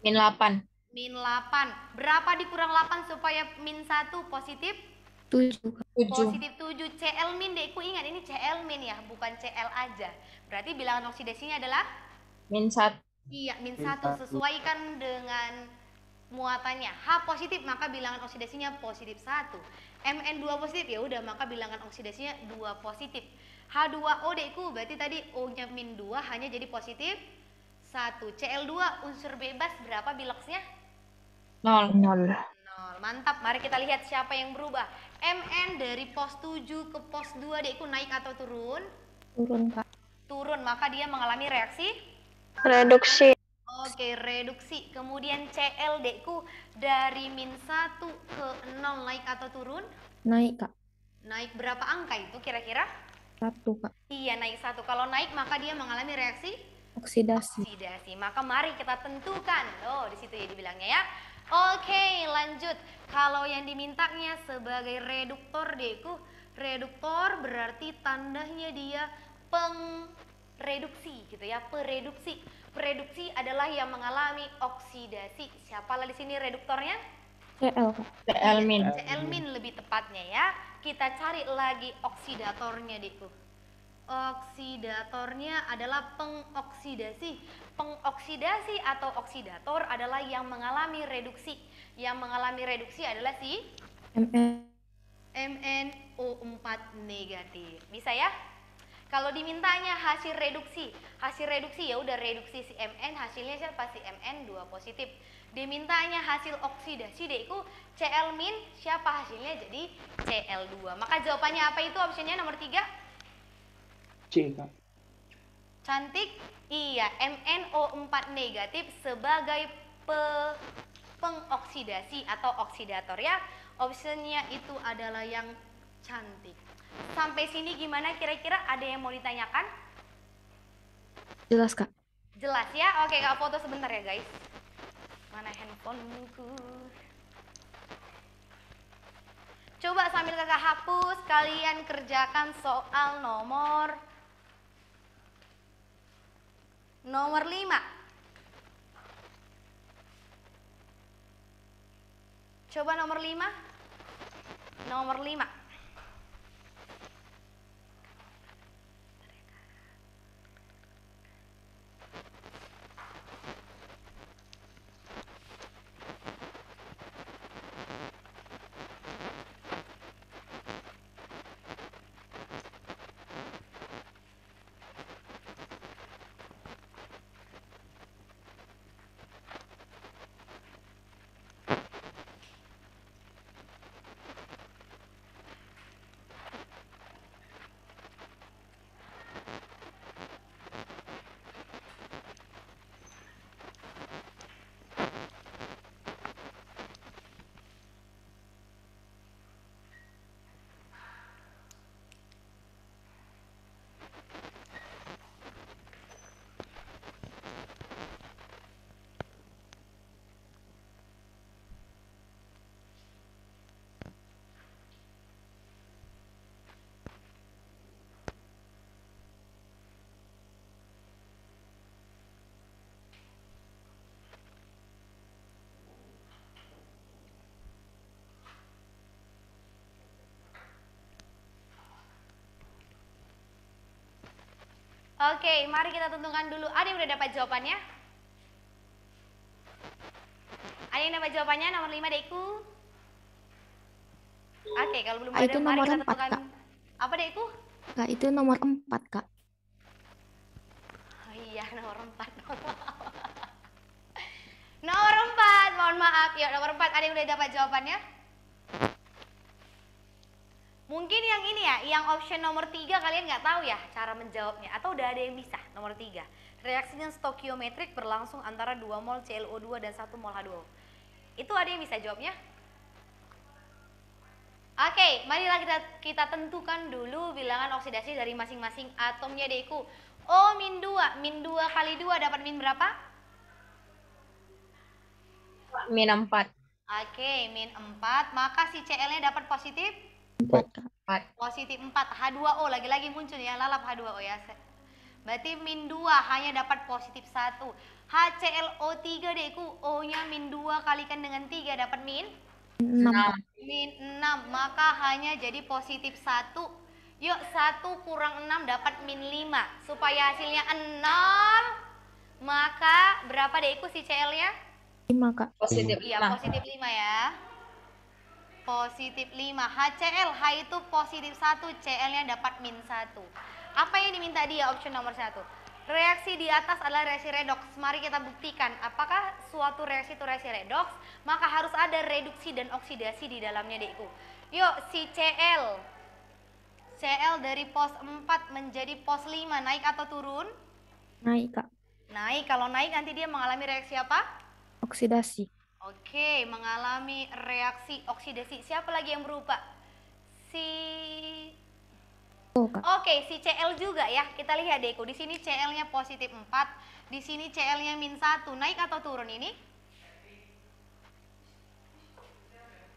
S3: Min 8.
S1: Min 8. Berapa dikurang 8 supaya min 1 positif?
S4: 7, Kak.
S3: 7.
S1: Positif 7. Cl min Dekku, ingat ini Cl min ya, bukan Cl aja. Berarti bilangan oksidasinya adalah?
S3: Min 1.
S1: Iya, min
S8: Min
S1: 1.
S8: 1.
S1: Sesuaikan dengan muatannya. H positif, maka bilangan oksidasinya positif 1. Mn2 positif, ya udah maka bilangan oksidasinya 2 positif. H2O Dekku, berarti tadi O-nya min 2 hanya jadi positif 1. Cl2 unsur bebas berapa biloksnya?
S3: 0.
S1: 0. Mantap, mari kita lihat siapa yang berubah. Mn dari pos 7 ke pos 2 Dekku naik atau turun?
S4: Turun, Kak.
S1: Turun, maka dia mengalami reaksi?
S6: Reduksi.
S1: Oke, reduksi. Kemudian Cl Dekku dari min 1 ke 0 naik atau turun?
S4: Naik, Kak.
S1: Naik berapa angka itu kira-kira?
S4: 1, Kak.
S1: Iya, naik 1. Kalau naik maka dia mengalami reaksi
S4: Oksidasi.
S1: oksidasi. Maka mari kita tentukan. Oh, di situ ya dibilangnya ya. Oke, lanjut. Kalau yang dimintanya sebagai reduktor Dekku, reduktor berarti tandanya dia pengreduksi gitu ya, pereduksi. Pereduksi adalah yang mengalami oksidasi. Siapalah di sini reduktornya?
S4: Cl, Kak.
S3: Cl min.
S1: Cl min lebih tepatnya ya. Kita cari lagi oksidatornya Dekku. Oksidatornya adalah pengoksidasi. Pengoksidasi atau oksidator adalah yang mengalami reduksi. Yang mengalami reduksi adalah si MnO4 negatif. Bisa ya? Kalau dimintanya hasil reduksi ya udah reduksi si Mn, hasilnya siapa? Si Mn 2 positif. Dimintanya hasil oksidasi deh itu Cl min, siapa hasilnya? Jadi Cl2. Maka jawabannya apa itu? Optionnya nomor 3.
S8: C, Kak.
S1: Cantik? Iya, MnO4 negatif sebagai pengoksidasi atau oksidator ya. Optionnya itu adalah yang cantik. Sampai sini gimana kira-kira? Ada yang mau ditanyakan?
S4: Jelas, Kak.
S1: Jelas ya? Oke, Kak foto sebentar ya guys. Mana handphoneku? Coba sambil kakak hapus, kalian kerjakan soal nomor 5. Coba nomor 5. Nomor 5. Oke, mari kita tentukan dulu. Ada yang udah dapat jawabannya? Ada yang dapat jawabannya nomor 5 Dekku? Oke, kalau belum ada
S4: Itu
S1: mari
S4: nomor
S1: kita
S4: 4,
S1: tentukan.
S4: Kak.
S1: Apa Dekku?
S4: Kak, itu nomor 4, Kak.
S1: Oh iya, nomor 4. Nomor 4, mohon maaf. Ya, nomor 4 ada yang udah dapat jawabannya? Mungkin yang ini ya, yang option nomor 3 kalian nggak tahu ya cara menjawabnya. Atau udah ada yang bisa, nomor 3. Reaksinya stokiometrik berlangsung antara 2 mol ClO2 dan 1 mol H2O. Itu ada yang bisa jawabnya? Oke, marilah kita tentukan dulu bilangan oksidasi dari masing-masing atomnya Deku. O-2, min 2 kali 2 dapat min berapa?
S3: Min 4.
S1: Oke, min 4, maka si Cl-nya dapat positif?
S4: 4, Kak.
S1: Positif 4, H2O, lagi-lagi muncul ya, lalap H2O ya. Berarti min 2 hanya dapat positif 1. HClO3 Deku, O-nya min 2 kalikan dengan 3 dapat min?
S4: 6.
S1: Min 6, maka hanya jadi positif 1. Yuk, 1 kurang 6 dapat min 5. Supaya hasilnya 0, maka berapa Deku si Cl-nya?
S4: 5, Kak.
S3: Positif
S1: Iya,
S3: 5.
S1: positif 5 ya. Positif 5. HCl, H itu positif 1, Cl-nya dapat min 1. Apa yang diminta dia? Option nomor 1. Reaksi di atas adalah reaksi redoks. Mari kita buktikan apakah suatu reaksi itu reaksi redoks, maka harus ada reduksi dan oksidasi di dalamnya Dekku. Yuk, si Cl dari pos 4 menjadi pos 5 naik atau turun?
S4: Naik, Kak.
S1: Naik. Kalau naik nanti dia mengalami reaksi apa?
S4: Oksidasi.
S1: Oke, mengalami reaksi oksidasi. Siapa lagi yang berubah? Si
S4: Oh, Kak.
S1: Oke, si Cl juga ya. Kita lihat Deku. Di sini Cl-nya positif 4, di sini Cl-nya min 1. Naik atau turun ini?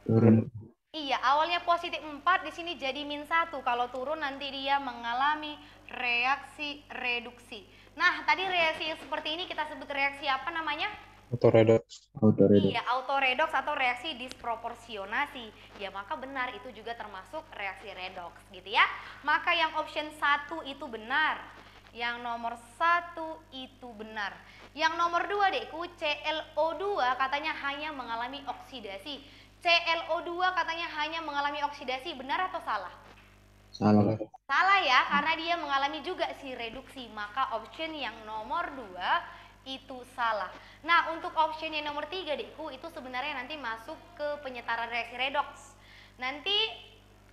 S7: Turun.
S1: Iya, awalnya positif 4, di sini jadi min 1. Kalau turun nanti dia mengalami reaksi reduksi. Nah, tadi reaksi yang seperti ini kita sebut reaksi apa namanya?
S7: Autoredox. Autoredox.
S1: Iya, autoredox atau reaksi disproporsionasi. Ya, maka benar itu juga termasuk reaksi redox gitu ya. Maka yang option 1 itu benar. Yang nomor 1 itu benar. Yang nomor 2 Dekku, ClO2 katanya hanya mengalami oksidasi. ClO2 katanya hanya mengalami oksidasi, benar atau salah?
S7: Salah.
S1: Salah ya, karena dia mengalami juga si reduksi. Maka option yang nomor 2 itu salah. Nah, untuk option yang nomor 3 Dekku, itu sebenarnya nanti masuk ke penyetaran reaksi redox. Nanti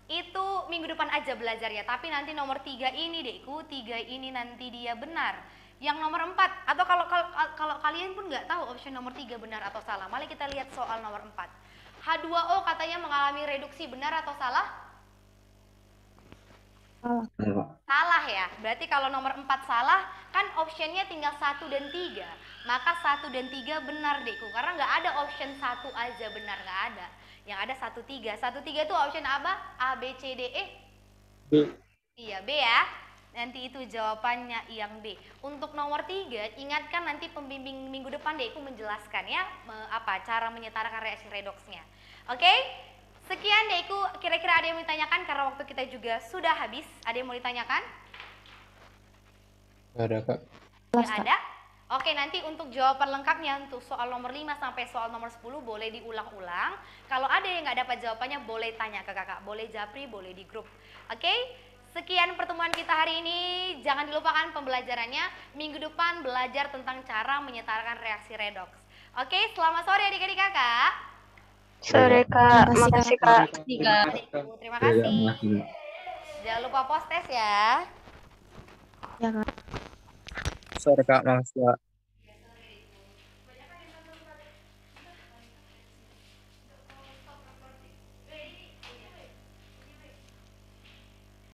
S1: itu minggu depan aja belajarnya, tapi nanti nomor 3 ini Dekku, 3 ini nanti dia benar. Yang nomor 4, atau kalau kalian pun nggak tahu option nomor 3 benar atau salah, mari kita lihat soal nomor 4. H2O katanya mengalami reduksi, benar atau salah? Salah ya, berarti kalau nomor 4 salah, kan optionnya tinggal 1 dan 3. Maka 1 dan 3 benar Dekku, karena nggak ada option 1 aja benar, nggak ada. Yang ada 1, 3. 1, 3 itu option apa? A, B, C, D, E?
S8: B.
S1: Iya, B ya. Nanti itu jawabannya yang B. Untuk nomor 3, ingatkan nanti pembimbing minggu depan Dekku menjelaskan ya, cara menyetarakan reaksi redoxnya. Oke? Sekian Dekku, kira-kira ada yang mau ditanyakan karena waktu kita juga sudah habis. Ada yang mau ditanyakan?
S7: Nggak ada, Kak.
S1: Nggak ada? Oke, nanti untuk jawaban lengkapnya untuk soal nomor 5 sampai soal nomor 10 boleh diulang-ulang. Kalau ada yang nggak dapat jawabannya boleh tanya ke kakak, boleh japri, boleh di grup. Oke? Sekian pertemuan kita hari ini. Jangan dilupakan pembelajarannya. Minggu depan belajar tentang cara menyetarakan reaksi redox. Oke, selamat sore adik-adik kakak.
S2: Sore Kak, makasih Kak.
S1: Terima kasih. Jangan lupa post test ya.
S4: Ya, Kak.
S7: Sore, Kak. Makasih, Kak.